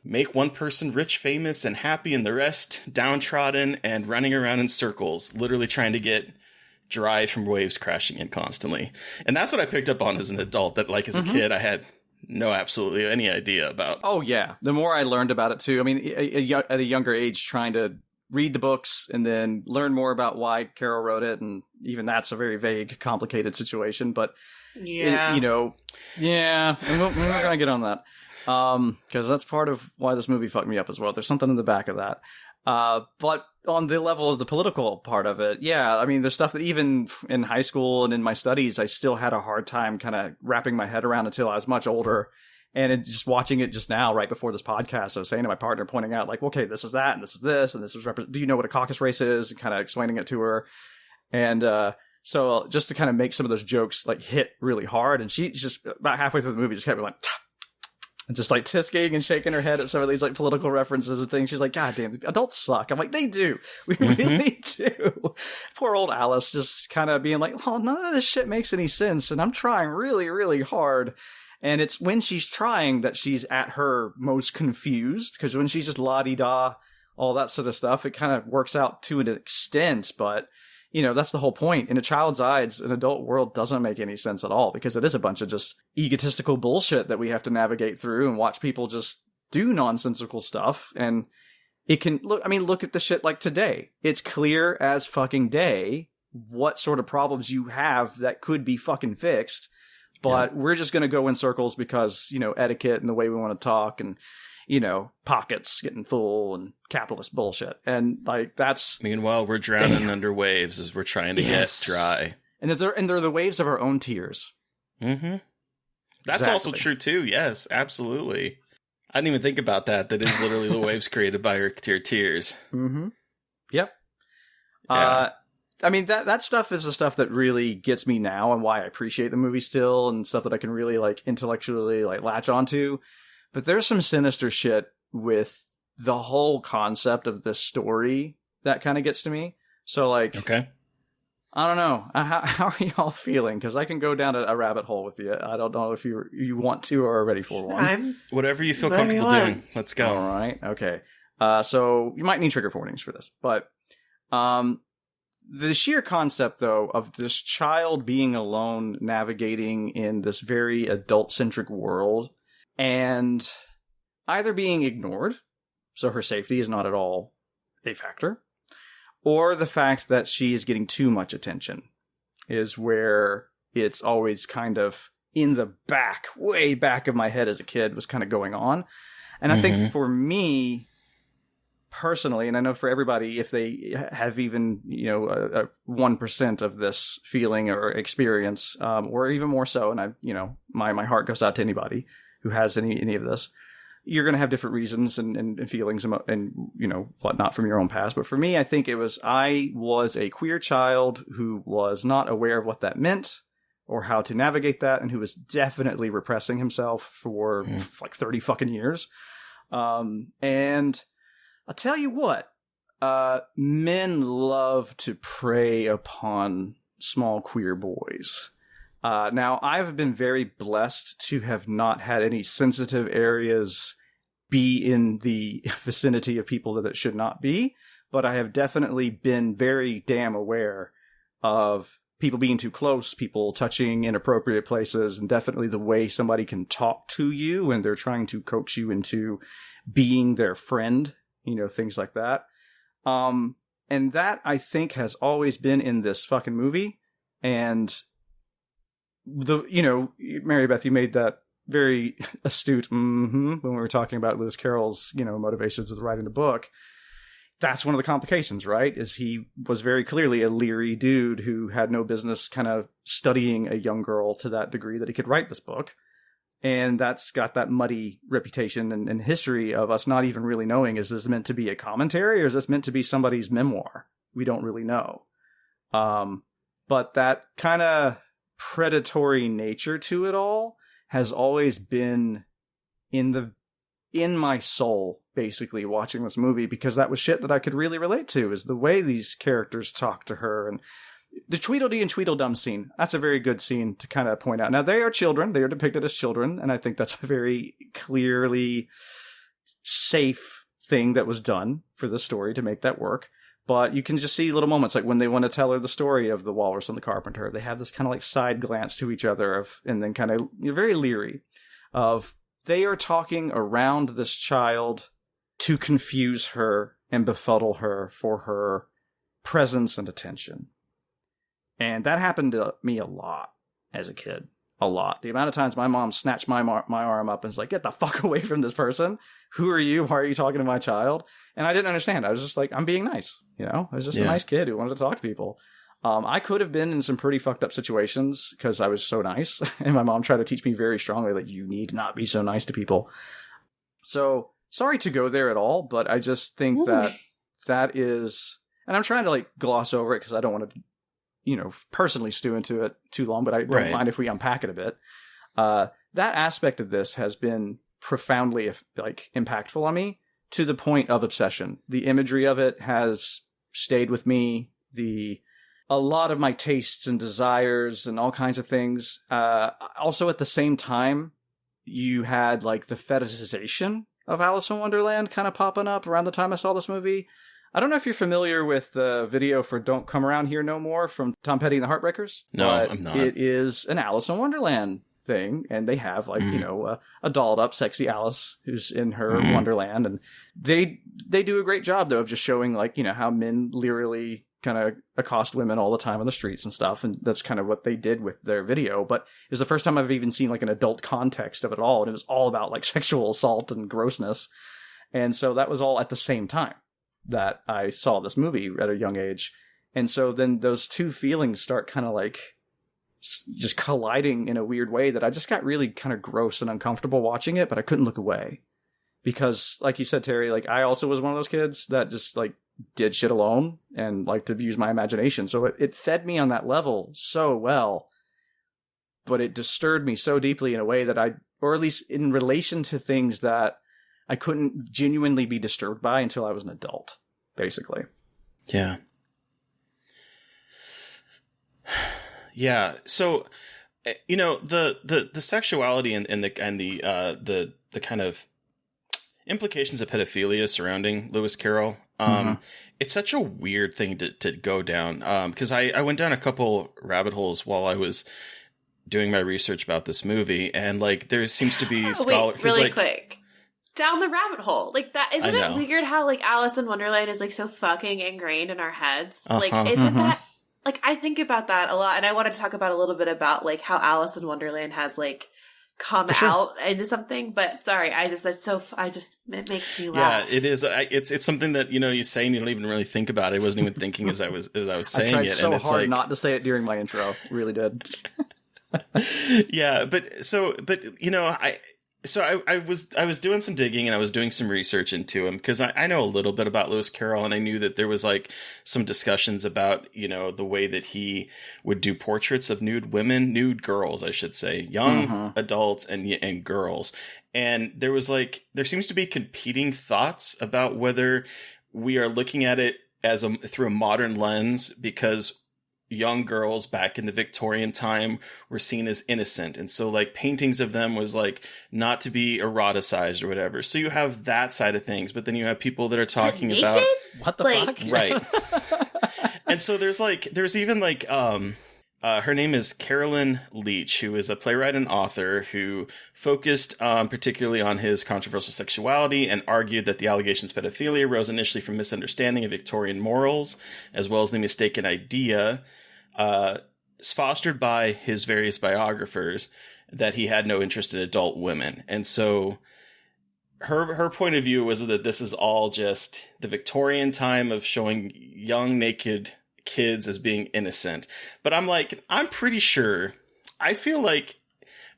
make one person rich, famous, and happy, and the rest downtrodden and running around in circles, literally trying to get dry from waves crashing in constantly. And that's what I picked up on as an adult, that like as a kid I had no absolutely any idea about. Oh yeah, the more I learned about it too. I mean, at a younger age, trying to read the books and then learn more about why Carol wrote it, and even that's a very vague, complicated situation. But yeah, and we're gonna get on that because that's part of why this movie fucked me up as well. There's something in the back of that. But on the level of the political part of it, yeah, I mean, there's stuff that even in high school and in my studies, I still had a hard time kind of wrapping my head around until I was much older. And just watching it just now, right before this podcast, I was saying to my partner, pointing out like, okay, this is that, and this is this, and this is, do you know what a caucus race is? And kind of explaining it to her. And, so just to kind of make some of those jokes like hit really hard. And she's just about halfway through the movie just kept like, and just like tisking and shaking her head at some of these like political references and things. She's like, God damn, adults suck. I'm like, they do. We really do. Poor old Alice just kind of being like, oh, none of this shit makes any sense. And I'm trying really, really hard. And it's when she's trying that she's at her most confused, because when she's just la-di-da, all that sort of stuff, it kind of works out to an extent. But, you know, that's the whole point. In a child's eyes, an adult world doesn't make any sense at all, because it is a bunch of just egotistical bullshit that we have to navigate through and watch people just do nonsensical stuff. And it can look at the shit like today. It's clear as fucking day what sort of problems you have that could be fucking fixed. But we're just going to go in circles because, you know, etiquette and the way we want to talk and, you know, pockets getting full and capitalist bullshit. And like, that's... Meanwhile, we're drowning under waves as we're trying to get dry. And they're the waves of our own tears. Mm-hmm. That's also true too. Yes, absolutely. I didn't even think about that. That is literally the waves created by her tears. Mm-hmm. Yep. Yeah. I mean, that stuff is the stuff that really gets me now and why I appreciate the movie still, and stuff that I can really like intellectually like latch onto. But there's some sinister shit with the whole concept of this story that kind of gets to me. So like, okay, I don't know. How are y'all feeling? Because I can go down a rabbit hole with you. I don't know if you want to or are ready for one. Whatever you feel comfortable doing. Let's go. All right. Okay. So you might need trigger warnings for this, but the sheer concept, though, of this child being alone, navigating in this very adult-centric world, and either being ignored, so her safety is not at all a factor, or the fact that she is getting too much attention, is where it's always kind of in the back, way back of my head as a kid, was kind of going on. And I think for me... personally, and I know for everybody, if they have even, you know, a 1% of this feeling or experience, or even more so, and I, you know, my heart goes out to anybody who has any of this, you're going to have different reasons and feelings and, you know, whatnot from your own past. But for me, I think I was a queer child who was not aware of what that meant or how to navigate that, and who was definitely repressing himself for like 30 fucking years. And I'll tell you what, men love to prey upon small queer boys. Now, I've been very blessed to have not had any sensitive areas be in the vicinity of people that it should not be, but I have definitely been very damn aware of people being too close, people touching inappropriate places, and definitely the way somebody can talk to you when they're trying to coax you into being their friend. You know, things like that. And that, I think, has always been in this fucking movie. And you know, Mary Beth, you made that very astute when we were talking about Lewis Carroll's, you know, motivations with writing the book. That's one of the complications, right? Is he was very clearly a leery dude who had no business kind of studying a young girl to that degree that he could write this book. And that's got that muddy reputation and history of us not even really knowing, is this meant to be a commentary or is this meant to be somebody's memoir? We don't really know. But that kind of predatory nature to it all has always been in my soul, basically, watching this movie, because that was shit that I could really relate to, is the way these characters talk to her. And the Tweedledee and Tweedledum scene, that's a very good scene to kind of point out. Now, they are children. They are depicted as children, and I think that's a very clearly safe thing that was done for the story to make that work. But you can just see little moments, like when they want to tell her the story of the walrus and the carpenter, they have this kind of like side glance to each other and then kind of, you're very leery of, they are talking around this child to confuse her and befuddle her for her presence and attention. And that happened to me a lot as a kid. A lot. The amount of times my mom snatched my arm up and was like, get the fuck away from this person. Who are you? Why are you talking to my child? And I didn't understand. I was just like, I'm being nice. You know, I was just a nice kid who wanted to talk to people. I could have been in some pretty fucked up situations because I was so nice. And my mom tried to teach me very strongly, like, you need not be so nice to people. So sorry to go there at all, but I just think that is, and I'm trying to like gloss over it because I don't want to, you know, personally stew into it too long, but I don't mind if we unpack it a bit. That aspect of this has been profoundly like impactful on me to the point of obsession. The imagery of it has stayed with me. A lot of my tastes and desires and all kinds of things. Also at the same time, you had like the fetishization of Alice in Wonderland kind of popping up around the time I saw this movie. I don't know if you're familiar with the video for Don't Come Around Here No More from Tom Petty and the Heartbreakers. No, but I'm not. It is an Alice in Wonderland thing, and they have like, you know, a dolled up sexy Alice who's in her Wonderland, and they do a great job though of just showing like, you know, how men literally kind of accost women all the time on the streets and stuff, and that's kind of what they did with their video. But it was the first time I've even seen like an adult context of it all, and it was all about like sexual assault and grossness, and so that was all at the same time that I saw this movie at a young age. And so then those two feelings start kind of like just colliding in a weird way that I just got really kind of gross and uncomfortable watching it, but I couldn't look away. Because like you said, Terry, like I also was one of those kids that just like did shit alone and liked to use my imagination. So it fed me on that level so well, but it disturbed me so deeply in a way that or at least in relation to things that I couldn't genuinely be disturbed by until I was an adult, basically. Yeah. Yeah. So, you know, the sexuality and the kind of implications of pedophilia surrounding Lewis Carroll, it's such a weird thing to go down. Because I went down a couple rabbit holes while I was doing my research about this movie, and like there seems to be Wait, really quick. Down the rabbit hole. Like that, isn't it weird how like Alice in Wonderland is like so fucking ingrained in our heads? Like, isn't that, like, I think about that a lot, and I want to talk about a little bit about like how Alice in Wonderland has like come out into something, but sorry, it makes me laugh. Yeah, it is. It's something that, you know, you say and you don't even really think about it. I wasn't even thinking as I was saying it. I tried so and it's hard like, not to say it during my intro. Really did. Yeah, but you know, I was doing some digging and I was doing some research into him because I know a little bit about Lewis Carroll, and I knew that there was like some discussions about, you know, the way that he would do portraits of nude girls, I should say, young adults and girls. And there seems to be competing thoughts about whether we are looking at it as through a modern lens, because young girls back in the Victorian time were seen as innocent. And so like paintings of them was like not to be eroticized or whatever. So you have that side of things, but then you have people that are talking about what the fuck? Right. And so there's even like, her name is Carolyn Leach, who is a playwright and author who focused particularly on his controversial sexuality and argued that the allegations of pedophilia arose initially from misunderstanding of Victorian morals, as well as the mistaken idea fostered by his various biographers that he had no interest in adult women. And so her point of view was that this is all just the Victorian time of showing young naked kids as being innocent. But I'm pretty sure, I feel like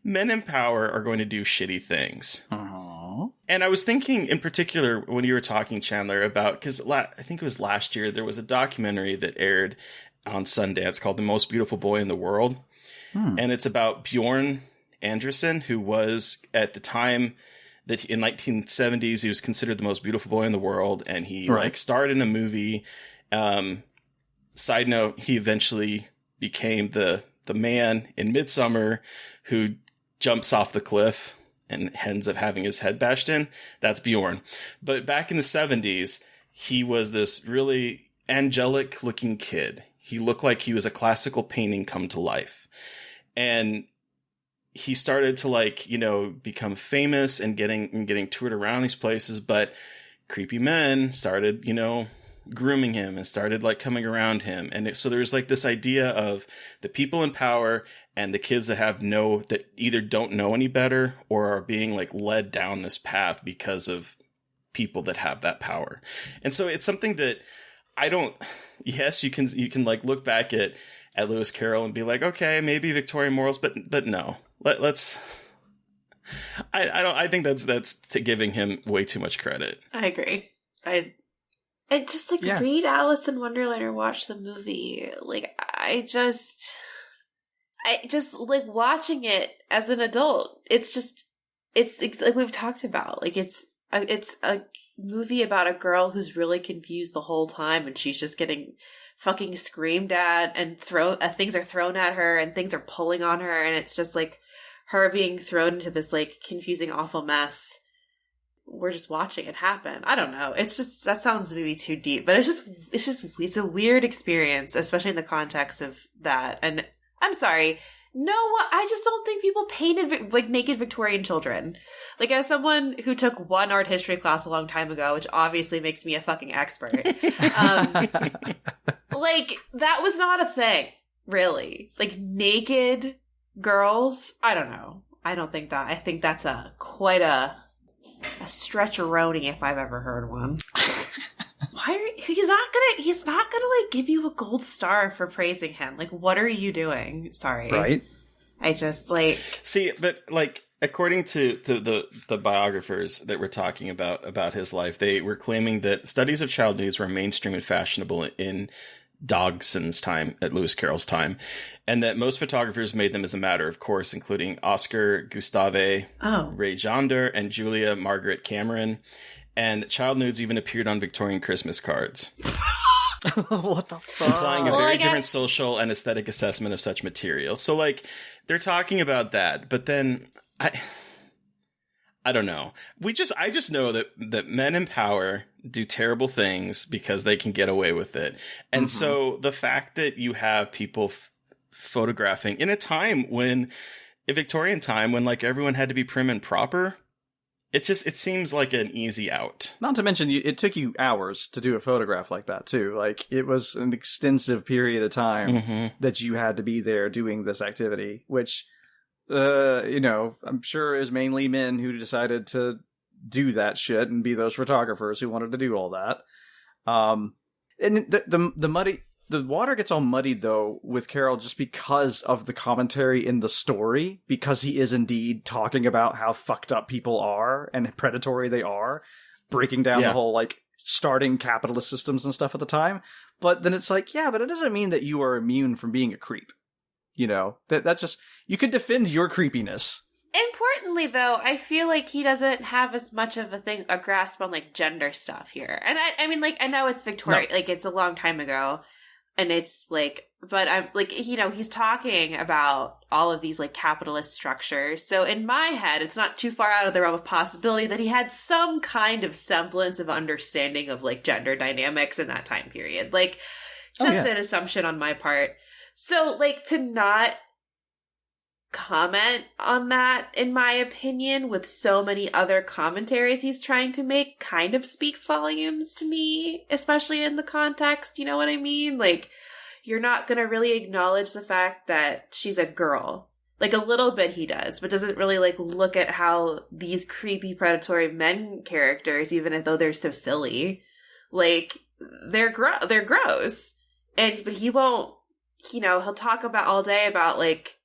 men in power are going to do shitty things. And I was thinking in particular when you were talking, Chandler, about, because I think it was last year, there was a documentary that aired on Sundance called The Most Beautiful Boy in the World. And it's about Bjorn Anderson, who was at the time that in 1970s, he was considered the most beautiful boy in the world. And he like starred in a movie. Side note, he eventually became the man in Midsummer who jumps off the cliff and ends up having his head bashed in. That's Bjorn. But back in the 70s, he was this really angelic looking kid. He looked like he was a classical painting come to life. And he started to like, you know, become famous and getting toured around these places, but creepy men started, you know, grooming him and started like coming around him. And so there's like this idea of the people in power and the kids that either don't know any better or are being like led down this path because of people that have that power. And so it's something that yes, you can like look back at Lewis Carroll and be like, okay, maybe Victorian morals, but no, let's, I think that's giving him way too much credit. I agree. I just like read Alice in Wonderland or watch the movie. Like I just like watching it as an adult. It's like we've talked about. Like it's a movie about a girl who's really confused the whole time, and she's just getting fucking screamed at, and things are thrown at her, and things are pulling on her, and it's just like her being thrown into this like confusing, awful mess. We're just watching it happen. I don't know. It's just, that sounds maybe too deep, but it's a weird experience, especially in the context of that. And I'm sorry. No, I just don't think people painted like naked Victorian children. Like, as someone who took one art history class a long time ago, which obviously makes me a fucking expert, like that was not a thing, really. Like naked girls, I don't know. I don't think that. I think that's quite a stretch-a-roni if I've ever heard one. He's not gonna like give you a gold star for praising him. Like, what are you doing? Sorry. Right. I just like see, but like according to the biographers that were talking about his life, they were claiming that studies of child nudes were mainstream and fashionable in Dogson's time, at Lewis Carroll's time, and that most photographers made them as a matter of course, including Oscar Gustave, Ray Jonder, and Julia Margaret Cameron. And child nudes even appeared on Victorian Christmas cards. What the fuck? Implying a very different social and aesthetic assessment of such material. So, like, they're talking about that, but then I don't know. I just know that men in power do terrible things because they can get away with it. And so the fact that you have people photographing in a Victorian time when like everyone had to be prim and proper, it seems like an easy out. Not to mention, it took you hours to do a photograph like that, too. Like, it was an extensive period of time that you had to be there doing this activity, which, I'm sure is mainly men who decided to do that shit and be those photographers who wanted to do all that. And the water gets all muddied, though, with Carroll just because of the commentary in the story, because he is indeed talking about how fucked up people are and predatory they are, breaking down the whole, like, starting capitalist systems and stuff at the time. But then it's like, yeah, but it doesn't mean that you are immune from being a creep. You know, that's just, you could defend your creepiness. Importantly, though, I feel like he doesn't have as much of a grasp on, like, gender stuff here. And I mean, like, I know it's Victoria, like, it's a long time ago. And it's like, but I'm like, he's talking about all of these like capitalist structures. So in my head, it's not too far out of the realm of possibility that he had some kind of semblance of understanding of like gender dynamics in that time period. Like, just an assumption on my part. So like, to not comment on that, in my opinion, with so many other commentaries he's trying to make, kind of speaks volumes to me, especially in the context, you know what I mean? Like, you're not gonna really acknowledge the fact that she's a girl. Like, a little bit he does, but doesn't really, like, look at how these creepy predatory men characters, even though they're so silly, like, they're gross. But he won't, he'll talk about all day about, like,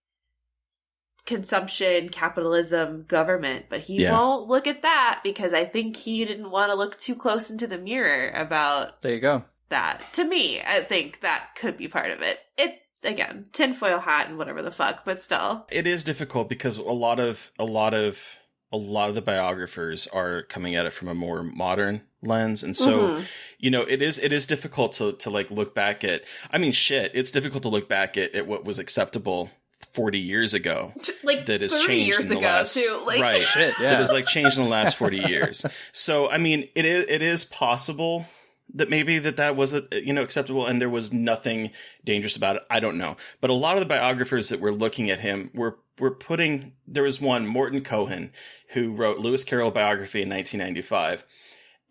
consumption, capitalism, government, but he won't look at that because I think he didn't want to look too close into the mirror about there you go. That. To me, I think that could be part of it. It, again, tinfoil hat and whatever the fuck, but still. It is difficult because a lot of the biographers are coming at it from a more modern lens, and so it is difficult to like look back at, I mean, shit, it's difficult to look back at what was acceptable 40 years ago. Like that has 30 changed years in the ago, last too. Like, right. Shit, yeah. That has like changed in the last 40 years. So I mean, it is possible that maybe that was acceptable and there was nothing dangerous about it. I don't know. But a lot of the biographers that were looking at him were putting, there was one, Morton Cohen, who wrote Lewis Carroll biography in 1995.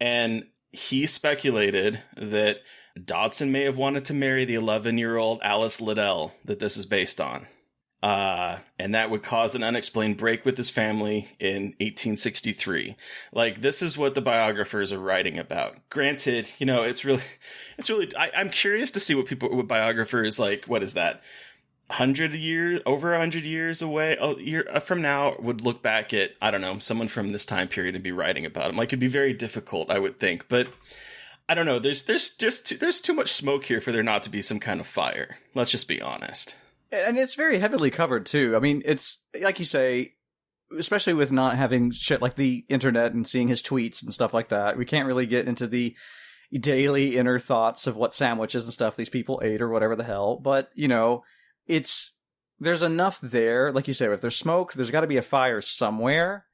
And he speculated that Dodson may have wanted to marry the 11-year-old Alice Liddell that this is based on. And that would cause an unexplained break with his family in 1863. Like, this is what the biographers are writing about. Granted, I'm curious to see what biographers, like, what is that? 100 years, over 100 years away, a year from now, would look back at, I don't know, someone from this time period and be writing about him. Like, it'd be very difficult, I would think. But I don't know. There's too much smoke here for there not to be some kind of fire. Let's just be honest. And it's very heavily covered, too. I mean, it's, like you say, especially with not having shit like the internet and seeing his tweets and stuff like that, we can't really get into the daily inner thoughts of what sandwiches and stuff these people ate or whatever the hell. But, there's enough there. Like you say, if there's smoke, there's got to be a fire somewhere.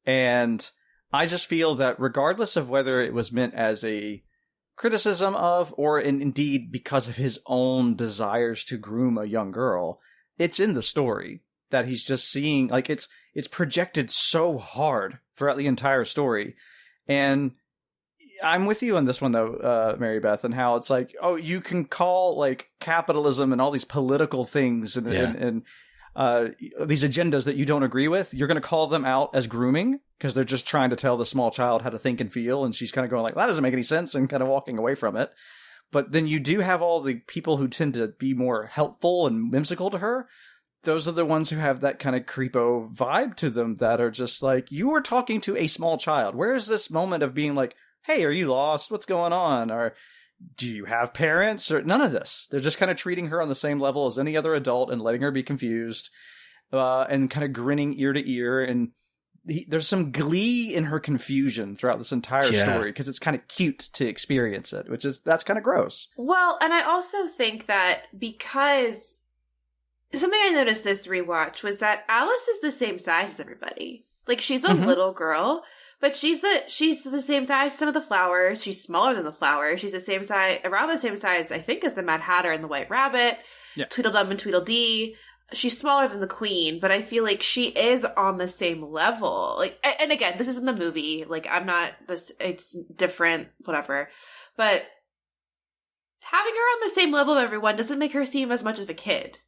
And I just feel that regardless of whether it was meant as a criticism of, or indeed because of his own desires to groom a young girl, it's in the story that he's just seeing, like, it's projected so hard throughout the entire story. And I'm with you on this one, though, Mary Beth, and how it's like, oh, you can call, like, capitalism and all these political things and these agendas that you don't agree with, you're going to call them out as grooming because they're just trying to tell the small child how to think and feel, and she's kind of going like, that doesn't make any sense, and kind of walking away from it. But then you do have all the people who tend to be more helpful and whimsical to her. Those are the ones who have that kind of creepo vibe to them that are just like, you are talking to a small child. Where is this moment of being like, hey, are you lost? What's going on? Or do you have parents? Or none of this. They're just kind of treating her on the same level as any other adult and letting her be confused and kind of grinning ear to ear. And there's some glee in her confusion throughout this entire story because it's kind of cute to experience it, that's kind of gross. Well, and I also think that because something I noticed this rewatch was that Alice is the same size as everybody. Like, she's a little girl, but she's the same size as some of the flowers. She's smaller than the flowers. She's around the same size, I think, as the Mad Hatter and the White Rabbit, Tweedledum and Tweedledee. She's smaller than the Queen, but I feel like she is on the same level. Like, and again, this isn't the movie. Like, I'm not this. It's different, whatever. But having her on the same level of everyone doesn't make her seem as much of a kid.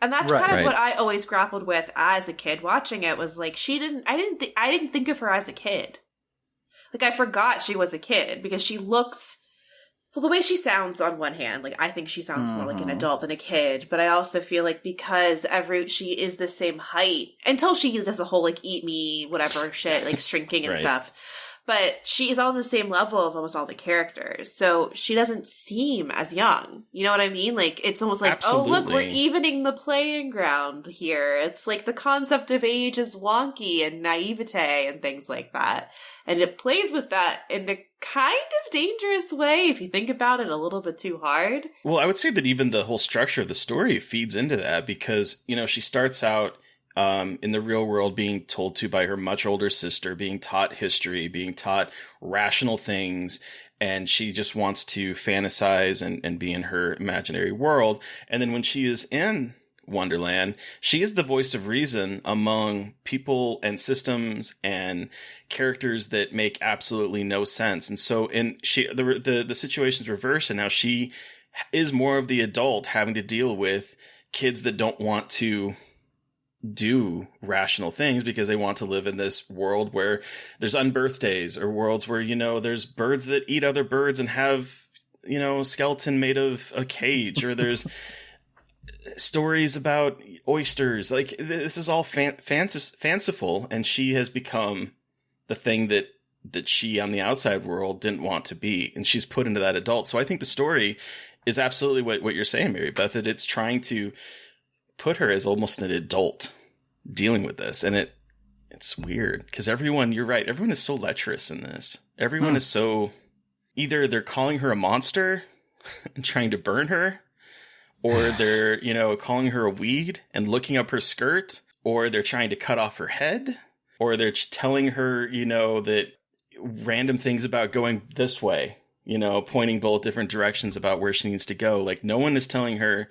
And that's kind of what I always grappled with as a kid watching it, was like, I didn't think of her as a kid. Like, I forgot she was a kid because she looks, well, the way she sounds on one hand, like, I think she sounds more like an adult than a kid, but I also feel like because she is the same height until she does the whole, like, eat me, whatever shit, like shrinking and stuff. But she is on the same level of almost all the characters. So she doesn't seem as young. You know what I mean? Like, it's almost like, Absolutely. Oh, look, we're evening the playing ground here. It's like the concept of age is wonky and naivete and things like that. And it plays with that in a kind of dangerous way if you think about it a little bit too hard. Well, I would say that even the whole structure of the story feeds into that because, she starts out in the real world being told to by her much older sister, being taught history, being taught rational things, and she just wants to fantasize and be in her imaginary world. And then when she is in Wonderland, she is the voice of reason among people and systems and characters that make absolutely no sense. And so the situation's reversed, and now she is more of the adult having to deal with kids that don't want to do rational things because they want to live in this world where there's unbirthdays, or worlds where, there's birds that eat other birds and have, skeleton made of a cage, or there's stories about oysters. Like, this is all fanciful, and she has become the thing that she on the outside world didn't want to be, and she's put into that adult. So I think the story is absolutely what you're saying, Mary Beth, that it's trying to put her as almost an adult dealing with this. And it's weird because you're right, everyone is so lecherous in this. Everyone is so, either they're calling her a monster and trying to burn her, or they're, calling her a weed and looking up her skirt, or they're trying to cut off her head, or they're telling her, that random things about going this way, pointing both different directions about where she needs to go. Like, no one is telling her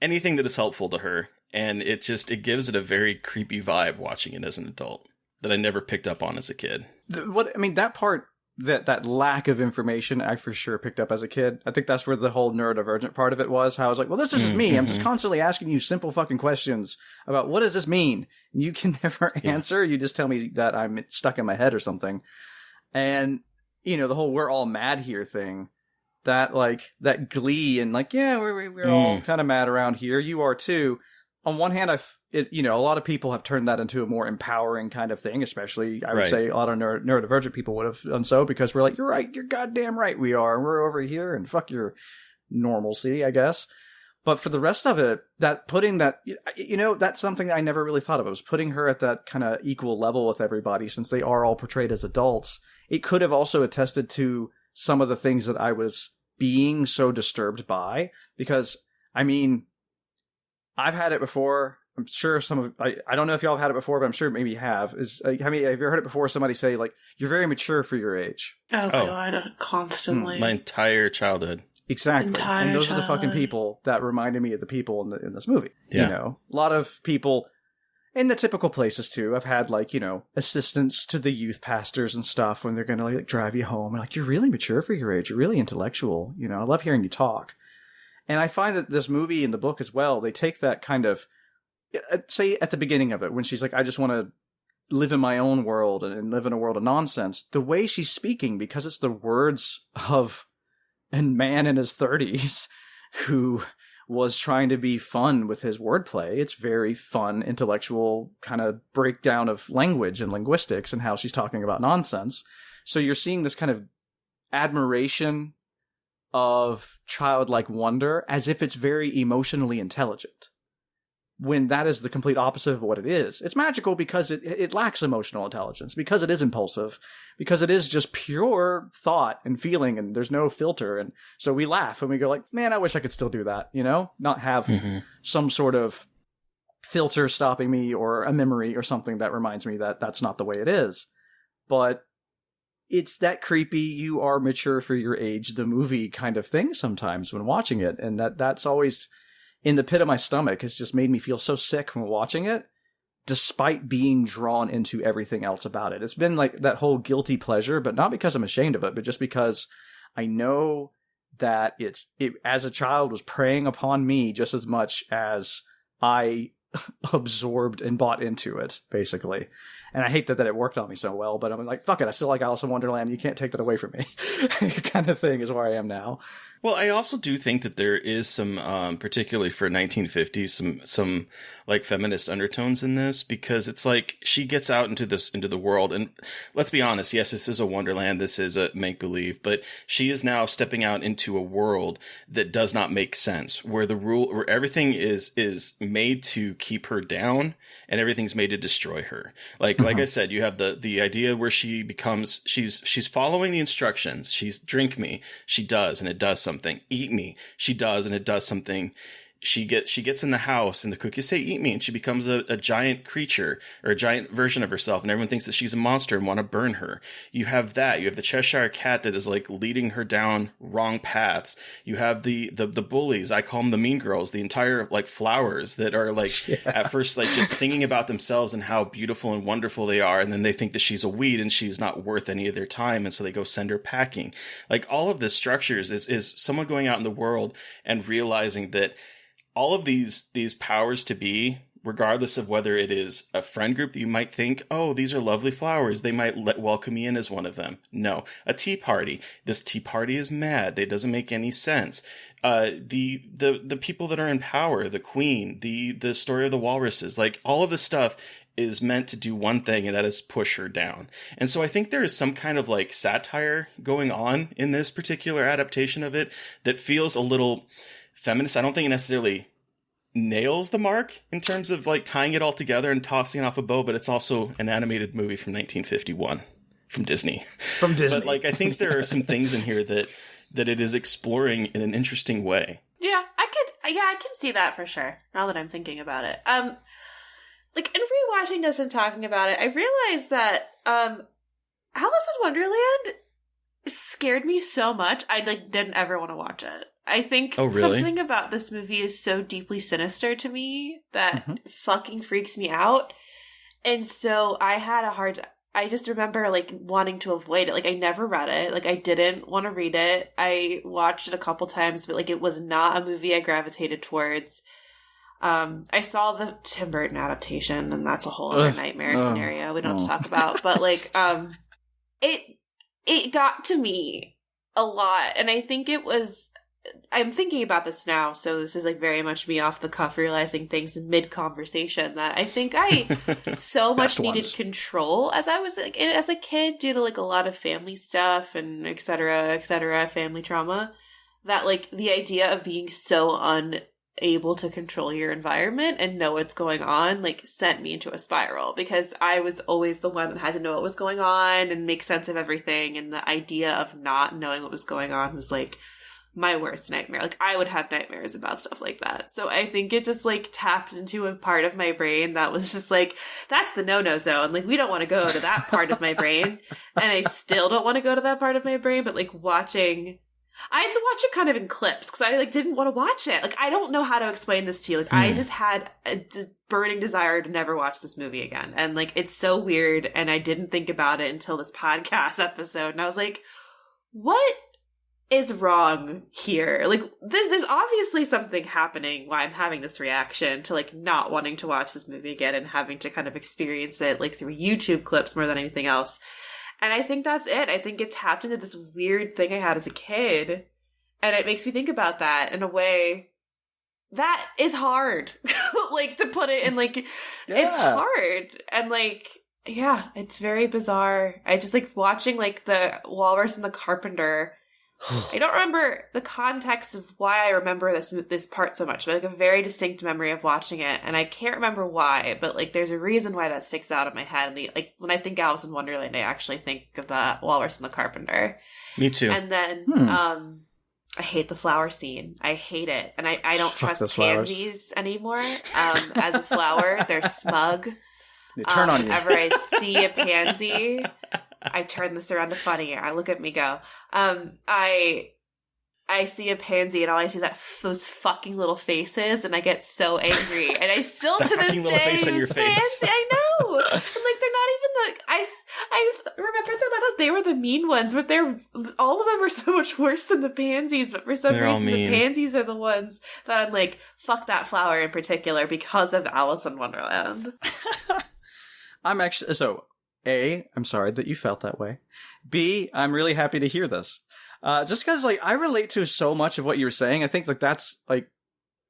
anything that is helpful to her. And it gives it a very creepy vibe watching it as an adult that I never picked up on as a kid. That part, that lack of information, I for sure picked up as a kid. I think that's where the whole neurodivergent part of it was. How I was like, well, this is just me. I'm just constantly asking you simple fucking questions about what does this mean? And you can never answer. You just tell me that I'm stuck in my head or something. And, the whole we're all mad here thing, that glee and we're all kind of mad around here. You are too. On one hand, a lot of people have turned that into a more empowering kind of thing, especially, I would say, a lot of neurodivergent people would have done so, because we're like, you're right, you're goddamn right we are, and we're over here, and fuck your normalcy, I guess. But for the rest of it, that's something I never really thought of. It was putting her at that kind of equal level with everybody, since they are all portrayed as adults. It could have also attested to some of the things that I was being so disturbed by, because, I've had it before. I'm sure I don't know if y'all have had it before, but I'm sure maybe you have. Have you ever heard it before? Somebody say, you're very mature for your age. Oh. God, constantly. My entire childhood. Exactly. And those are the fucking people that reminded me of the people in this movie. Yeah. A lot of people in the typical places too. I've had assistants to the youth pastors and stuff when they're going to drive you home. And you're really mature for your age. You're really intellectual. I love hearing you talk. And I find that this movie and the book as well, they take that kind of, say at the beginning of it, when she's like, I just want to live in my own world and live in a world of nonsense. The way she's speaking, because it's the words of a man in his 30s who was trying to be fun with his wordplay. It's very fun, intellectual kind of breakdown of language and linguistics and how she's talking about nonsense. So you're seeing this kind of admiration of childlike wonder as if it's very emotionally intelligent, when that is the complete opposite of what it is. It's magical because it lacks emotional intelligence, because it is impulsive, because it is just pure thought and feeling, and there's no filter. And so we laugh and we go man, I wish I could still do that, not have some sort of filter stopping me or a memory or something that reminds me that that's not the way it is. But it's that creepy, you are mature for your age, the movie kind of thing sometimes when watching it. And that's always in the pit of my stomach. It's just made me feel so sick when watching it, despite being drawn into everything else about it. It's been that whole guilty pleasure, but not because I'm ashamed of it, but just because I know that it as a child was preying upon me just as much as I absorbed and bought into it, basically. And I hate that it worked on me so well, but I'm like, fuck it, I still like Alice in Wonderland. You can't take that away from me. Kind of thing is where I am now. Well, I also do think that there is some, particularly for 1950s, some feminist undertones in this, because it's she gets out into the world, and let's be honest, yes, this is a Wonderland, this is a make-believe, but she is now stepping out into a world that does not make sense, where where everything is made to keep her down, and everything's made to destroy her. Like I said, you have the idea where she becomes, she's following the instructions. She's drink me. She does, and it does something. Eat me. She does, and it does something. She gets in the house, and the cookies say eat me, and she becomes a giant creature, or a giant version of herself, and everyone thinks that she's a monster and want to burn her. You have that. You have the Cheshire Cat that is leading her down wrong paths. You have the bullies. I call them the mean girls. The entire flowers that are at first just singing about themselves and how beautiful and wonderful they are, and then they think that she's a weed and she's not worth any of their time, and so they go send her packing. All of this structures is someone going out in the world and realizing that all of these powers to be, regardless of whether it is a friend group that you might think, oh, these are lovely flowers, they might welcome me in as one of them. No, a tea party. This tea party is mad. It doesn't make any sense. The people that are in power, the queen, the story of the walruses, all of this stuff is meant to do one thing, and that is push her down. And so I think there is some kind of satire going on in this particular adaptation of it that feels a little feminist. I don't think it necessarily nails the mark in terms of tying it all together and tossing it off a bow, but it's also an animated movie from 1951 from Disney. But I think there are some things in here that it is exploring in an interesting way. Yeah, Yeah, I can see that for sure, now that I'm thinking about it. Like, in rewatching this and talking about it, I realized that, Alice in Wonderland scared me so much, I, like, didn't ever want to watch it. I think something about this movie is so deeply sinister to me that fucking freaks me out. And so I just remember, like, wanting to avoid it. Like, I never read it. Like, I didn't want to read it. I watched it a couple times, but, like, it was not a movie I gravitated towards. I saw the Tim Burton adaptation, and that's a whole other nightmare scenario we don't have to talk about. But, like, it got to me a lot. And I think it was... I'm thinking about this now, so this is like very much me off the cuff realizing things in mid-conversation that I think I so much needed control as I was like, as a kid due to like a lot of family stuff and et cetera, family trauma, that like the idea of being so unable to control your environment and know what's going on like sent me into a spiral, because I was always the one that had to know what was going on and make sense of everything, and the idea of not knowing what was going on was like my worst nightmare. Like, I would have nightmares about stuff like that. So I think it just, like, tapped into a part of my brain that was just, like, that's the no-no zone. Like, we don't want to go to that part of my brain. And I still don't want to go to that part of my brain, but, like, I had to watch it kind of in clips, because I, like, didn't want to watch it. Like, I don't know how to explain this to you. Like, I just had a burning desire to never watch this movie again. And, like, it's so weird, and I didn't think about it until this podcast episode. And I was like, what is wrong here? Like, there's obviously something happening why I'm having this reaction to like not wanting to watch this movie again and having to kind of experience it like through YouTube clips more than anything else. And I think that's it. I think it tapped into this weird thing I had as a kid, and it makes me think about that in a way that is hard. Like, to put it in like, it's hard. And like, yeah, it's very bizarre. I just like watching like the Walrus and the Carpenter. I don't remember the context of why I remember this part so much, but like a very distinct memory of watching it, and I can't remember why, but like there's a reason why that sticks out in my head. And like when I think Alice in Wonderland, I actually think of the Walrus and the Carpenter. Me too. And then I hate the flower scene. I hate it, and I don't trust pansies anymore. As a flower, they're smug. They turn on you. Whenever I see a pansy, I turn this around to funny. I look at me go. I see a pansy and all I see is those fucking little faces, and I get so angry. And I still to this day little face on your face. I know. And like they're not even the I remember them. I thought they were the mean ones, but all of them are so much worse than the pansies. But for some reason, the pansies are the ones that I'm like, fuck that flower in particular because of Alice in Wonderland. I'm actually A, I'm sorry that you felt that way. B, I'm really happy to hear this. Just because, like, I relate to so much of what you were saying. I think, like, that's, like,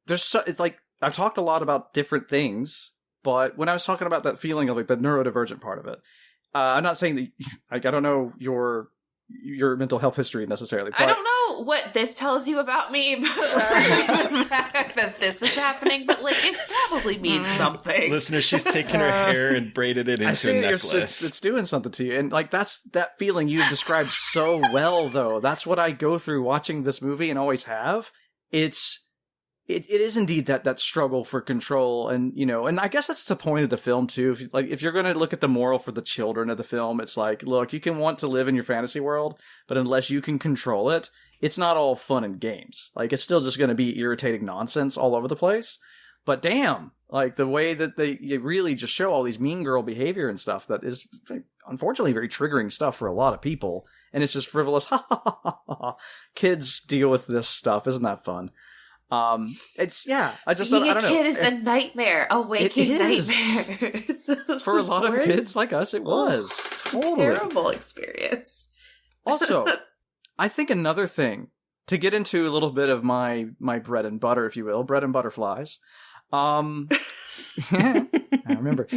it's like, I've talked a lot about different things, but when I was talking about that feeling of, like, the neurodivergent part of it, I'm not saying that, like, I don't know your mental health history necessarily. But I don't know what this tells you about me, but the fact that this is happening, but like it probably means something. Listener, she's taken her hair and braided it into a necklace. It's doing something to you, and like that's that feeling you described so well. Though that's what I go through watching this movie and always have. It is indeed that struggle for control, and and I guess that's the point of the film too. If you're going to look at the moral for the children of the film, it's like, look, you can want to live in your fantasy world, but unless you can control it, it's not all fun and games. Like, it's still just going to be irritating nonsense all over the place. But damn, like the way that they really just show all these mean girl behavior and stuff that is unfortunately very triggering stuff for a lot of people, and it's just frivolous. Kids deal with this stuff, isn't that fun? It's I just being I don't know. Being a kid is a nightmare, a waking nightmare. For a lot of kids like us, it was totally terrible experience. Also, I think another thing to get into a little bit of my bread and butter, if you will, bread and butterflies. I remember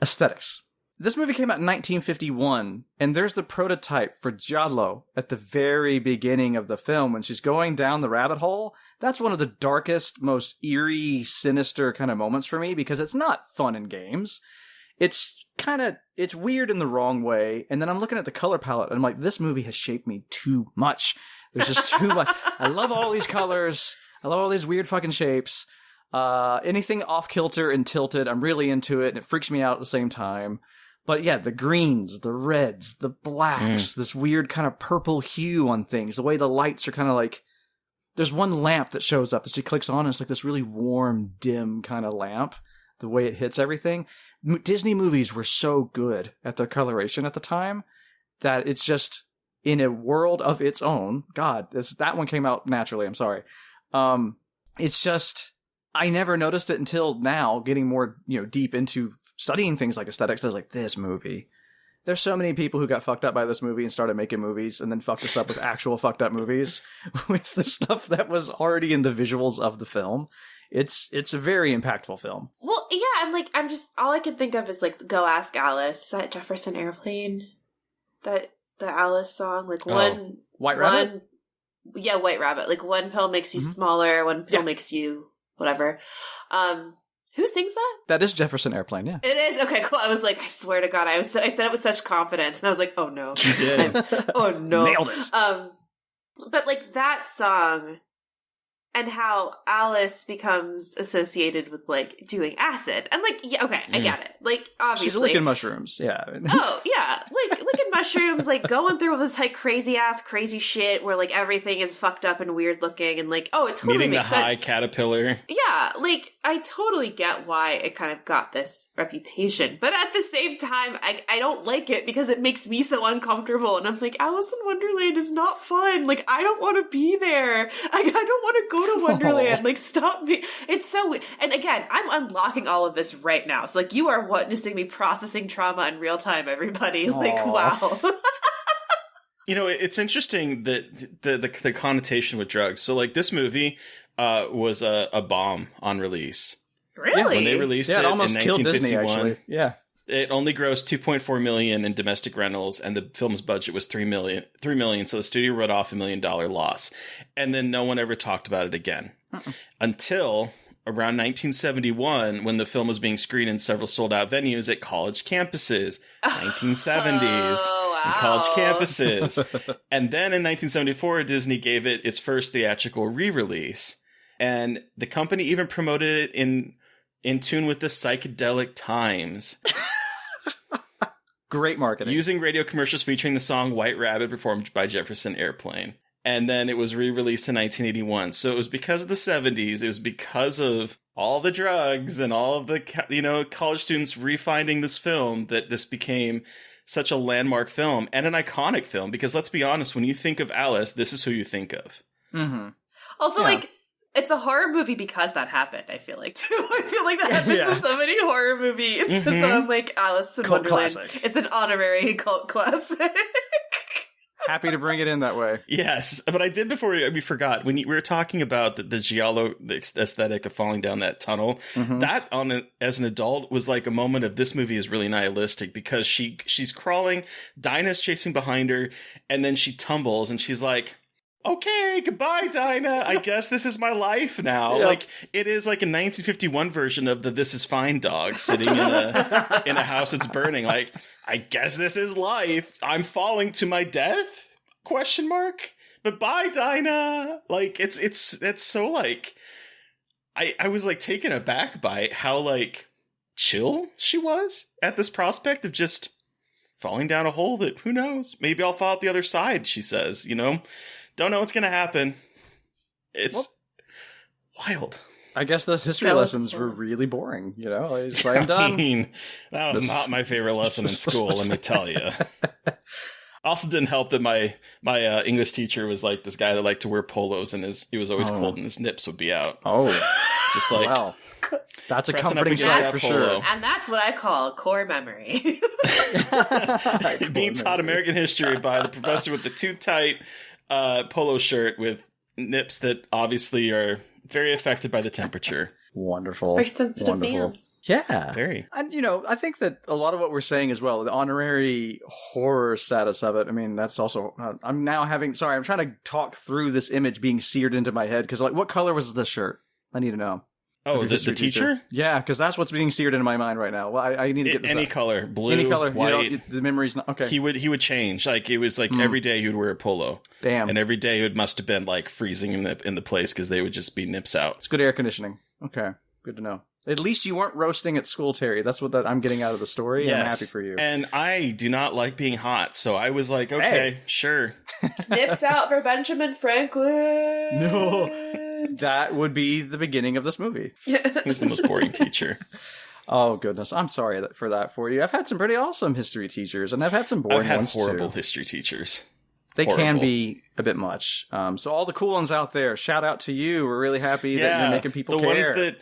aesthetics. This movie came out in 1951, and there's the prototype for Giallo at the very beginning of the film when she's going down the rabbit hole. That's one of the darkest, most eerie, sinister kind of moments for me, because it's not fun and games. It's weird in the wrong way, and then I'm looking at the color palette, and I'm like, this movie has shaped me too much. There's just too much. I love all these colors. I love all these weird fucking shapes. Anything off kilter and tilted, I'm really into it, and it freaks me out at the same time. But yeah, the greens, the reds, the blacks, this weird kind of purple hue on things, the way the lights are kind of like, there's one lamp that shows up that she clicks on, and it's like this really warm, dim kind of lamp, the way it hits everything. Disney movies were so good at their coloration at the time that it's just in a world of its own. God, that one came out naturally, I'm sorry. It's just, I never noticed it until now, getting more, deep into studying things like aesthetics. I was like, this movie. There's so many people who got fucked up by this movie and started making movies and then fucked us up with actual fucked up movies with the stuff that was already in the visuals of the film. It's a very impactful film. Well, yeah, and I'm just, all I can think of is Go Ask Alice. Is that Jefferson Airplane? The Alice song? White Rabbit? Yeah, White Rabbit. One pill makes you smaller, one pill makes you whatever. Who sings that? That is Jefferson Airplane, yeah. It is? Okay, cool. I was like, I swear to God, I said it with such confidence, and I was like, oh no. You did. Oh no. Nailed it. But that song and how Alice becomes associated with doing acid. And yeah, okay, I get it. Obviously. She's licking mushrooms, yeah. Oh, yeah. Licking mushrooms, going through this crazy shit where everything is fucked up and weird looking and it totally meeting makes the sense. high caterpillar. Yeah, I totally get why it kind of got this reputation. But at the same time, I don't like it because it makes me so uncomfortable. And I'm like, Alice in Wonderland is not fun. I don't want to be there. I don't want to go to Wonderland. Stop me. It's so weird. And again, I'm unlocking all of this right now. So you are witnessing me processing trauma in real time, everybody. Wow. It's interesting that the connotation with drugs. So this movie was a bomb on release. Really? Yeah, when they released it almost in killed 1951, Disney, actually. Yeah. It only grossed $2.4 million in domestic rentals, and the film's budget was $3 million. So the studio wrote off $1 million loss, and then no one ever talked about it again until around 1971, when the film was being screened in several sold-out venues at college campuses. 1970s, wow. college campuses, and then in 1974, Disney gave it its first theatrical re-release, and the company even promoted it in tune with the psychedelic times. Great marketing. Using radio commercials featuring the song White Rabbit performed by Jefferson Airplane. And then it was re-released in 1981. So it was because of the 70s. It was because of all the drugs and all of the, college students refinding this film that this became such a landmark film and an iconic film. Because let's be honest, when you think of Alice, this is who you think of. Mm-hmm. Also, it's a horror movie because that happened, I feel like, too. I feel like that happens in so many horror movies. Mm-hmm. So I'm like, Alice in Wonderland. Classic. It's an honorary cult classic. Happy to bring it in that way. Yes, but I did before we forgot. When we were talking about the giallo aesthetic of falling down that tunnel, that as an adult was a moment of this movie is really nihilistic because she's crawling, Dinah's chasing behind her, and then she tumbles and she's like, okay, goodbye, Dinah. I guess this is my life now. Yep. It is a 1951 version of the This Is Fine dog sitting in a house that's burning. I guess this is life. I'm falling to my death? ? But bye, Dinah. It's so I was taken aback by how chill she was at this prospect of just falling down a hole that who knows? Maybe I'll fall out the other side, she says, Don't know what's going to happen. It's wild. I guess those history lessons were really boring, I'm done. I mean, that was not my favorite lesson in school, let me tell you. Also didn't help that my English teacher was this guy that liked to wear polos and he was always cold and his nips would be out. Oh. Just wow. That's a comforting sight for sure. And that's what I call core memory. Being taught American history by the professor with the too tight polo shirt with nips that obviously are very affected by the temperature. Wonderful. It's very sensitive man. Yeah. Very. And, I think that a lot of what we're saying as well, the honorary horror status of it, I mean, that's also, I'm trying to talk through this image being seared into my head, because, what color was the shirt? I need to know. Oh, the teacher? Yeah, because that's what's being seared into my mind right now. Well, I need to get this any out. color, blue, any color, white. The memory's not okay. He would change. Like it was like every day he would wear a polo. Damn. And every day it must have been like freezing in the place because they would just be nips out. It's good air conditioning. Okay, good to know. At least you weren't roasting at school, Terry. That's what I'm getting out of the story. Yes. I'm happy for you. And I do not like being hot, so I was like, okay, sure. Nips out for Benjamin Franklin. No. That would be the beginning of this movie. Who's the most boring teacher? Oh, goodness. I'm sorry for that for you. I've had some pretty awesome history teachers, and I've had some boring ones, too. I've had horrible history teachers. They can be a bit much. So all the cool ones out there, shout out to you. We're really happy that you're making people care. The ones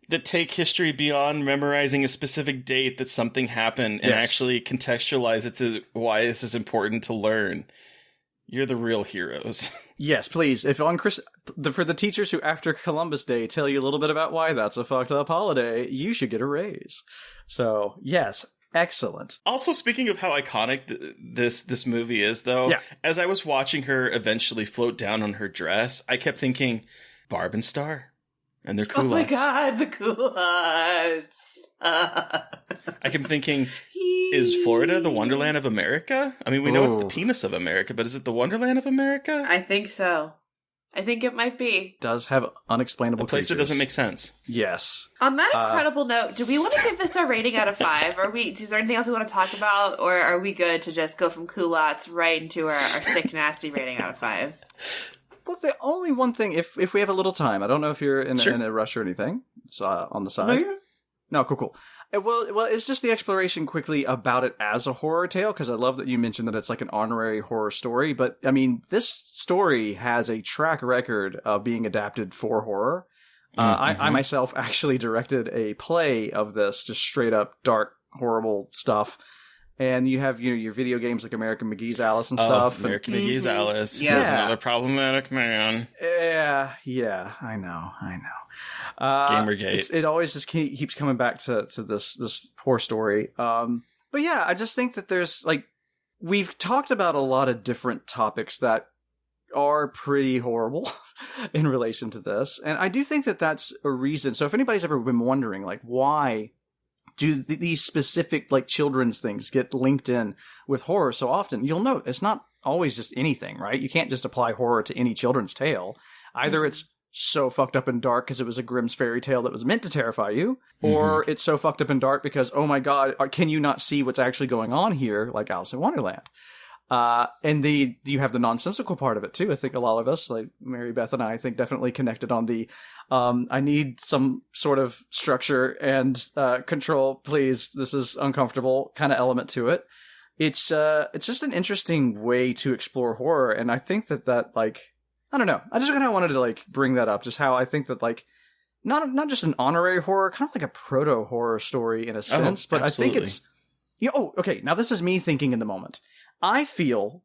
that take history beyond memorizing a specific date that something happened and actually contextualize it to why this is important to learn. You're the real heroes. Yes, please. If on for the teachers who after Columbus Day tell you a little bit about why that's a fucked up holiday, you should get a raise. So, yes, excellent. Also, speaking of how iconic this movie is, though, as I was watching her eventually float down on her dress, I kept thinking, Barb and Star and their culottes. Oh my god, the culottes. I kept thinking, is Florida the Wonderland of America? I mean, we know it's the penis of America, but is it the Wonderland of America? I think so. I think it might be. Does have unexplainable a place creatures. That doesn't make sense. Yes. On that incredible note, do we want to give this a rating out of 5? Is there anything else we want to talk about, or are we good to just go from culottes right into our sick, nasty rating out of 5? Well, the only one thing, if we have a little time, I don't know if you're in a rush or anything. It's on the side. No, cool. Well, it's just the exploration quickly about it as a horror tale, because I love that you mentioned that it's like an honorary horror story. But, I mean, this story has a track record of being adapted for horror. I myself actually directed a play of this, just straight up dark, horrible stuff. And you have your video games like American McGee's Alice and stuff. American McGee's Alice. Yeah. He's another problematic man. Yeah, I know. Gamergate. It always just keeps coming back to this poor story. But yeah, I just think that there's we've talked about a lot of different topics that are pretty horrible in relation to this. And I do think that that's a reason. So if anybody's ever been wondering, why do these specific children's things get linked in with horror so often, you'll note it's not always just anything, right? You can't just apply horror to any children's tale. Either it's so fucked up and dark because it was a Grimm's fairy tale that was meant to terrify you, or it's so fucked up and dark because, oh my god, can you not see what's actually going on here, like Alice in Wonderland? And you have the nonsensical part of it too. I think a lot of us, like Mary Beth and I think definitely connected on the, I need some sort of structure and, control, please. This is uncomfortable kind of element to it. It's just an interesting way to explore horror. And I think that I don't know. I just kind of wanted to bring that up, just how I think that not just an honorary horror, kind of like a proto horror story in a sense, but absolutely. I think it's, okay. Now this is me thinking in the moment. I feel,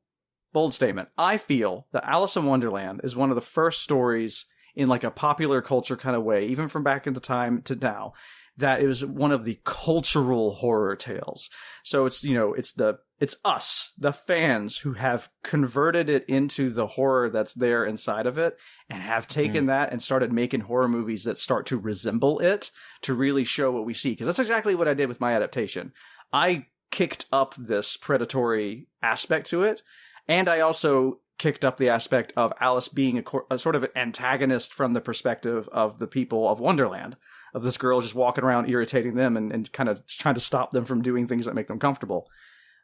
bold statement, I feel that Alice in Wonderland is one of the first stories in a popular culture kind of way, even from back in the time to now, that it was one of the cultural horror tales. So it's, it's us, the fans, who have converted it into the horror that's there inside of it and have taken that and started making horror movies that start to resemble it to really show what we see. Because that's exactly what I did with my adaptation. I kicked up this predatory aspect to it, and I also kicked up the aspect of Alice being a sort of antagonist from the perspective of the people of Wonderland, of this girl just walking around irritating them and kind of trying to stop them from doing things that make them comfortable.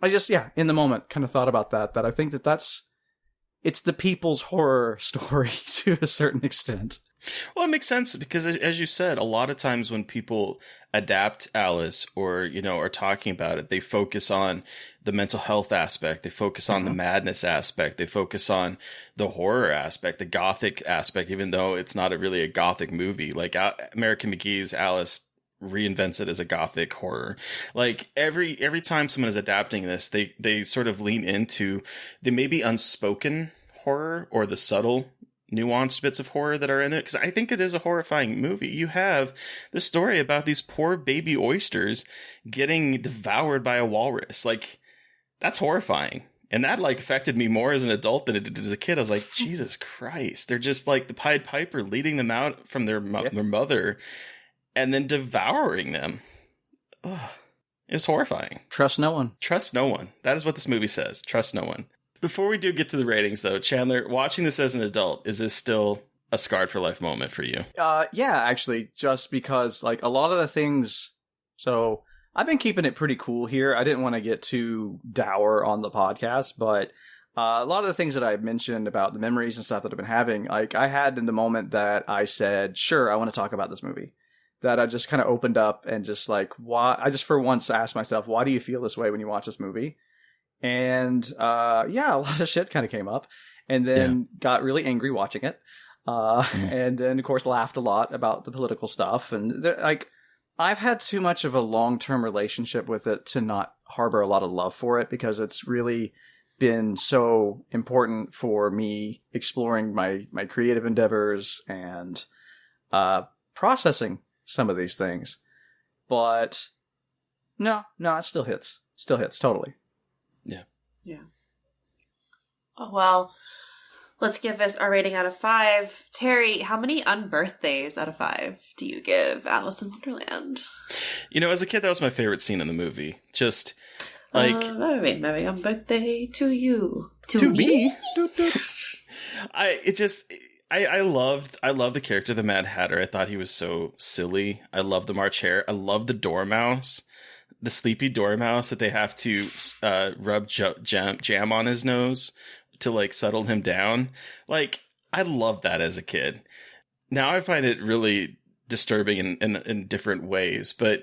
I just, in the moment, kind of thought about that I think it's the people's horror story to a certain extent. Well, it makes sense because, as you said, a lot of times when people adapt Alice or, are talking about it, they focus on the mental health aspect. They focus on the madness aspect. They focus on the horror aspect, the gothic aspect, even though it's not really a gothic movie. Like American McGee's Alice reinvents it as a gothic horror. Every time someone is adapting this, they sort of lean into the maybe unspoken horror or the subtle nuanced bits of horror that are in it, because I think it is a horrifying movie. You have the story about these poor baby oysters getting devoured by a walrus. That's horrifying. And that affected me more as an adult than it did as a kid. I was like, Jesus Christ. They're just like the Pied Piper leading them out from their mother. and then devouring them. Ugh. It was horrifying. Trust no one. Trust no one. That is what this movie says. Trust no one. Before we do get to the ratings, though, Chandler, watching this as an adult, is this still a scarred for life moment for you? Yeah, actually, just because like a lot of the things. So I've been keeping it pretty cool here. I didn't want to get too dour on the podcast, but a lot of the things that I mentioned about the memories and stuff that I've been having, like I had in the moment that I said, sure, I want to talk about this movie. That I just kind of opened up and just like, why? I just for once asked myself, why do you feel this way when you watch this movie? And a lot of shit kind of came up, and then got really angry watching it, and then of course laughed a lot about the political stuff, and like I've had too much of a long-term relationship with it to not harbor a lot of love for it, because it's really been so important for me exploring my creative endeavors and processing some of these things. But no, it still hits totally. Yeah. Oh, well, let's give this our rating out of 5. Terry, how many unbirthdays out of 5 do you give Alice in Wonderland? You know, as a kid, that was my favorite scene in the movie. Just like, happy birthday to you. To me? I loved the character, the Mad Hatter. I thought he was so silly. I loved the March Hare. I loved the Dormouse. The sleepy Dormouse that they have to rub jam on his nose to like settle him down. Like, I loved that as a kid. Now I find it really disturbing in different ways. But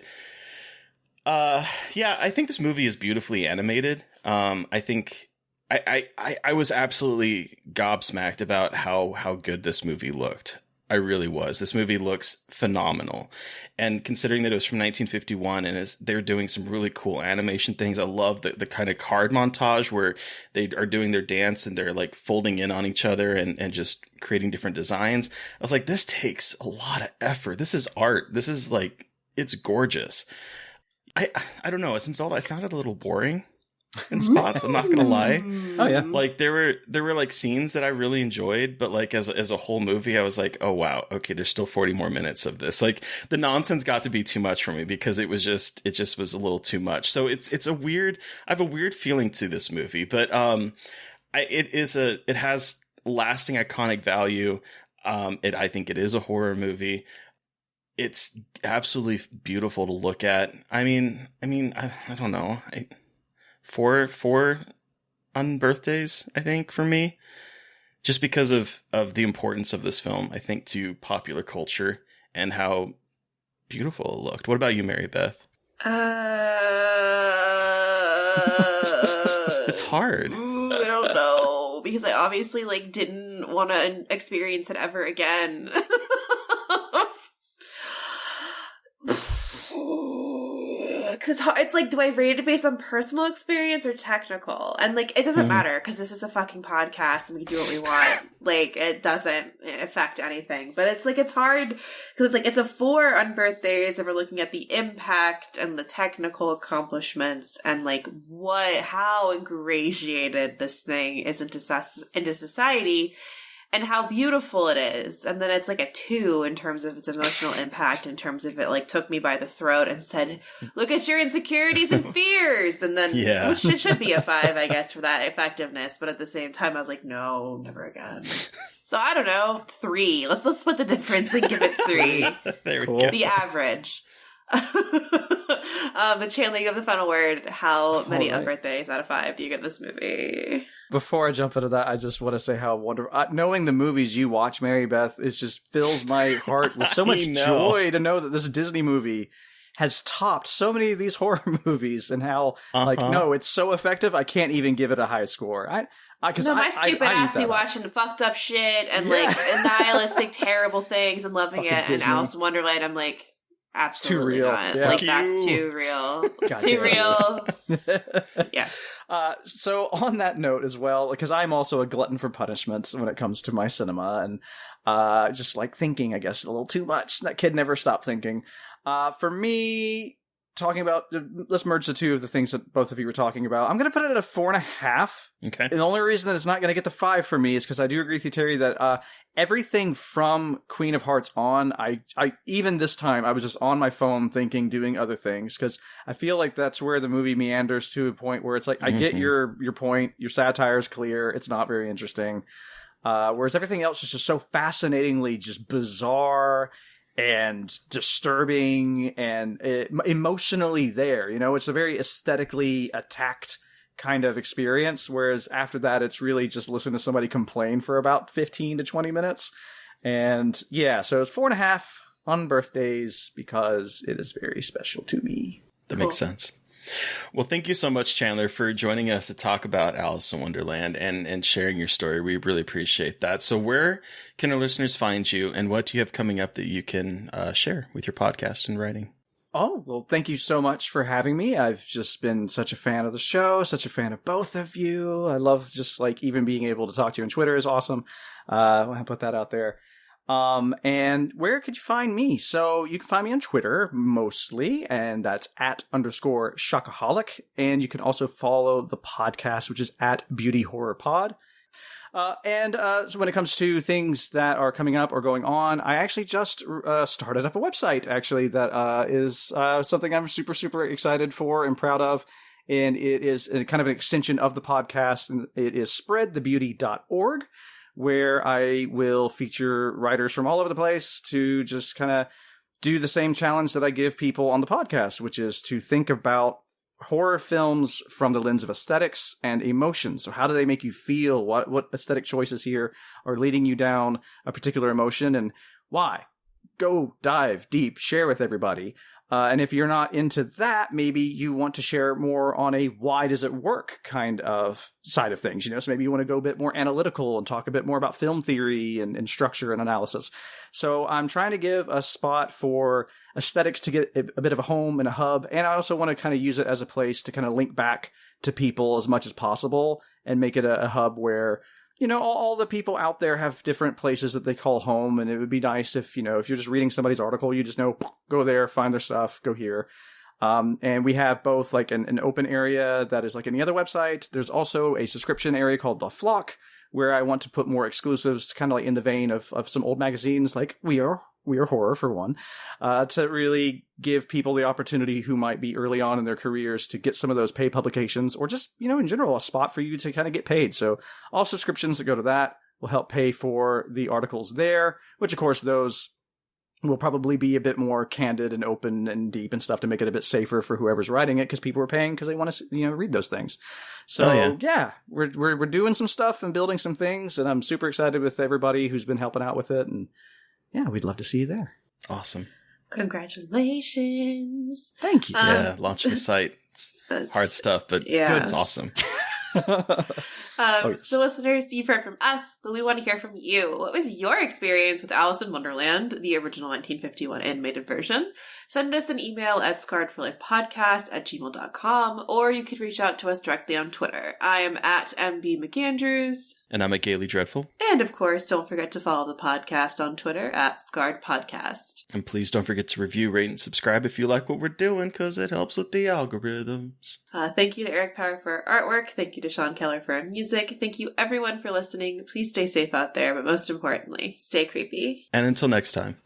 I think this movie is beautifully animated. I think I was absolutely gobsmacked about how good this movie looked. I really was. This movie looks phenomenal. And considering that it was from 1951 and they're doing some really cool animation things, I love the kind of card montage where they are doing their dance and they're like folding in on each other and just creating different designs. I was like, this takes a lot of effort. This is art. This is like, it's gorgeous. I don't know. As an adult, I found it a little boring in spots. I'm not gonna lie. Oh yeah. Like there were like scenes that I really enjoyed, but like as a whole movie, I was like, oh wow, okay, there's still 40 more minutes of this. Like the nonsense got to be too much for me because it just was a little too much. So I have a weird feeling to this movie, but it has lasting iconic value. I think it is a horror movie. It's absolutely beautiful to look at. I mean, I don't know. Four unbirthdays, I think, for me, just because of the importance of this film, I think, to popular culture and how beautiful it looked. What about you, Mary Beth? It's hard. I don't know, because I obviously like didn't want to experience it ever again. Because it's like, do I rate it based on personal experience or technical? And like, it doesn't matter because this is a fucking podcast and we do what we want. Like, it doesn't affect anything. But it's like, it's hard because it's like, it's a 4 on birthdays and we're looking at the impact and the technical accomplishments and like how ingratiated this thing is into society. And how beautiful it is. And then it's like a 2 in terms of its emotional impact, in terms of it like took me by the throat and said, look at your insecurities and fears. And then, which it should be a 5, I guess, for that effectiveness. But at the same time, I was like, no, never again. So I don't know, 3. Let's split the difference and give it 3. There we go. The average. But Chandler, you have the final word. How many unbirthdays out of 5 do you give this movie? Before I jump into that, I just want to say how wonderful knowing the movies you watch, Mary Beth, is just fills my heart with so much joy to know that this Disney movie has topped so many of these horror movies, and how it's so effective. I can't even give it a high score. My stupid ass be watching fucked up shit and like nihilistic terrible things and loving fucking it. Disney. And Alice in Wonderland, I'm like, absolutely too real. not. Yeah. Like, that's too real. Too real. Yeah. So on that note as well, because I'm also a glutton for punishments when it comes to my cinema, and just like thinking, I guess, a little too much. That kid never stopped thinking. For me, talking about, let's merge the two of the things that both of you were talking about. I'm going to put it at a 4.5. Okay. And the only reason that it's not going to get the 5 for me is because I do agree with you, Terry, that everything from Queen of Hearts on, I even this time, I was just on my phone thinking, doing other things, because I feel like that's where the movie meanders to a point where it's like, I get your point, your satire is clear, it's not very interesting. Whereas everything else is just so fascinatingly just bizarre and disturbing and emotionally there. You know, it's a very aesthetically attacked kind of experience, whereas after that, it's really just listen to somebody complain for about 15 to 20 minutes. And yeah, so it's 4.5 on birthdays because it is very special to me. That makes sense. Well, thank you so much, Chandler, for joining us to talk about Alice in Wonderland and sharing your story. We really appreciate that. So where can our listeners find you, and what do you have coming up that you can share with your podcast and writing? Oh, well, thank you so much for having me. I've just been such a fan of the show, such a fan of both of you. I love just like even being able to talk to you on Twitter is awesome. I want to put that out there. And where could you find me? So you can find me on Twitter mostly, and that's @_Shockaholic. And you can also follow the podcast, which is @BeautyHorrorPod. So when it comes to things that are coming up or going on, I actually just started up a website, actually, that is something I'm super, super excited for and proud of. And it is kind of an extension of the podcast. And it is spreadthebeauty.org, where I will feature writers from all over the place to just kind of do the same challenge that I give people on the podcast, which is to think about horror films from the lens of aesthetics and emotion. So how do they make you feel? What aesthetic choices here are leading you down a particular emotion, and why? Go dive deep, share with everybody. And if you're not into that, maybe you want to share more on a why does it work kind of side of things. You know, so maybe you want to go a bit more analytical and talk a bit more about film theory and structure and analysis. So I'm trying to give a spot for aesthetics to get a bit of a home and a hub. And I also want to kind of use it as a place to kind of link back to people as much as possible and make it a hub where, you know, all the people out there have different places that they call home. And it would be nice if, you know, if you're just reading somebody's article, you just know, go there, find their stuff, go here. And we have both like an open area that is like any other website. There's also a subscription area called The Flock, where I want to put more exclusives, kind of like in the vein of some old magazines like We Are Horror, for one, to really give people the opportunity who might be early on in their careers to get some of those paid publications, or just, you know, in general, a spot for you to kind of get paid. So all subscriptions that go to that will help pay for the articles there, which of course those will probably be a bit more candid and open and deep and stuff to make it a bit safer for whoever's writing it, because people are paying because they want to, you know, read those things. So yeah, we're doing some stuff and building some things, and I'm super excited with everybody who's been helping out with it. And yeah, we'd love to see you there. Awesome. Congratulations. Thank you. Yeah, launching the site. It's hard stuff, but yeah. It's awesome. So listeners, you've heard from us, but we want to hear from you. What was your experience with Alice in Wonderland, the original 1951 animated version? Send us an email at scarredforlifepodcast@gmail.com, or you could reach out to us directly on Twitter. I am at MB McAndrews. And I'm at Gaily Dreadful. And of course, don't forget to follow the podcast on Twitter at Scarred Podcast. And please don't forget to review, rate, and subscribe if you like what we're doing, because it helps with the algorithms. Thank you to Eric Power for our artwork. Thank you to Sean Keller for our music. Thank you everyone for listening. Please stay safe out there, but most importantly, stay creepy. And until next time.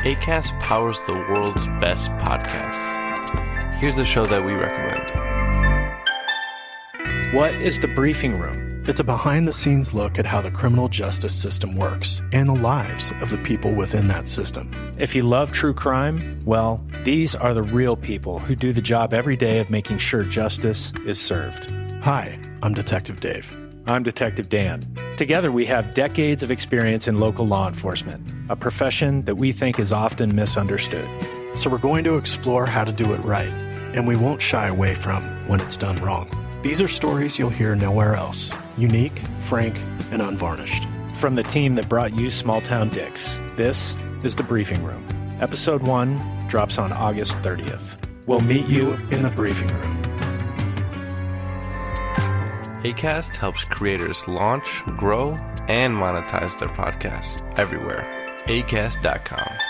Acast powers the world's best podcasts. Here's a show that we recommend. What is The Briefing Room? It's a behind-the-scenes look at how the criminal justice system works and the lives of the people within that system. If you love true crime, well, these are the real people who do the job every day of making sure justice is served. Hi, I'm Detective Dave. I'm Detective Dan. Together, we have decades of experience in local law enforcement, a profession that we think is often misunderstood. So we're going to explore how to do it right, and we won't shy away from when it's done wrong. These are stories you'll hear nowhere else. Unique, frank, and unvarnished. From the team that brought you Small Town Dicks, this is The Briefing Room. Episode 1 drops on August 30th. We'll meet you in the briefing room. Acast helps creators launch, grow, and monetize their podcasts everywhere. Acast.com.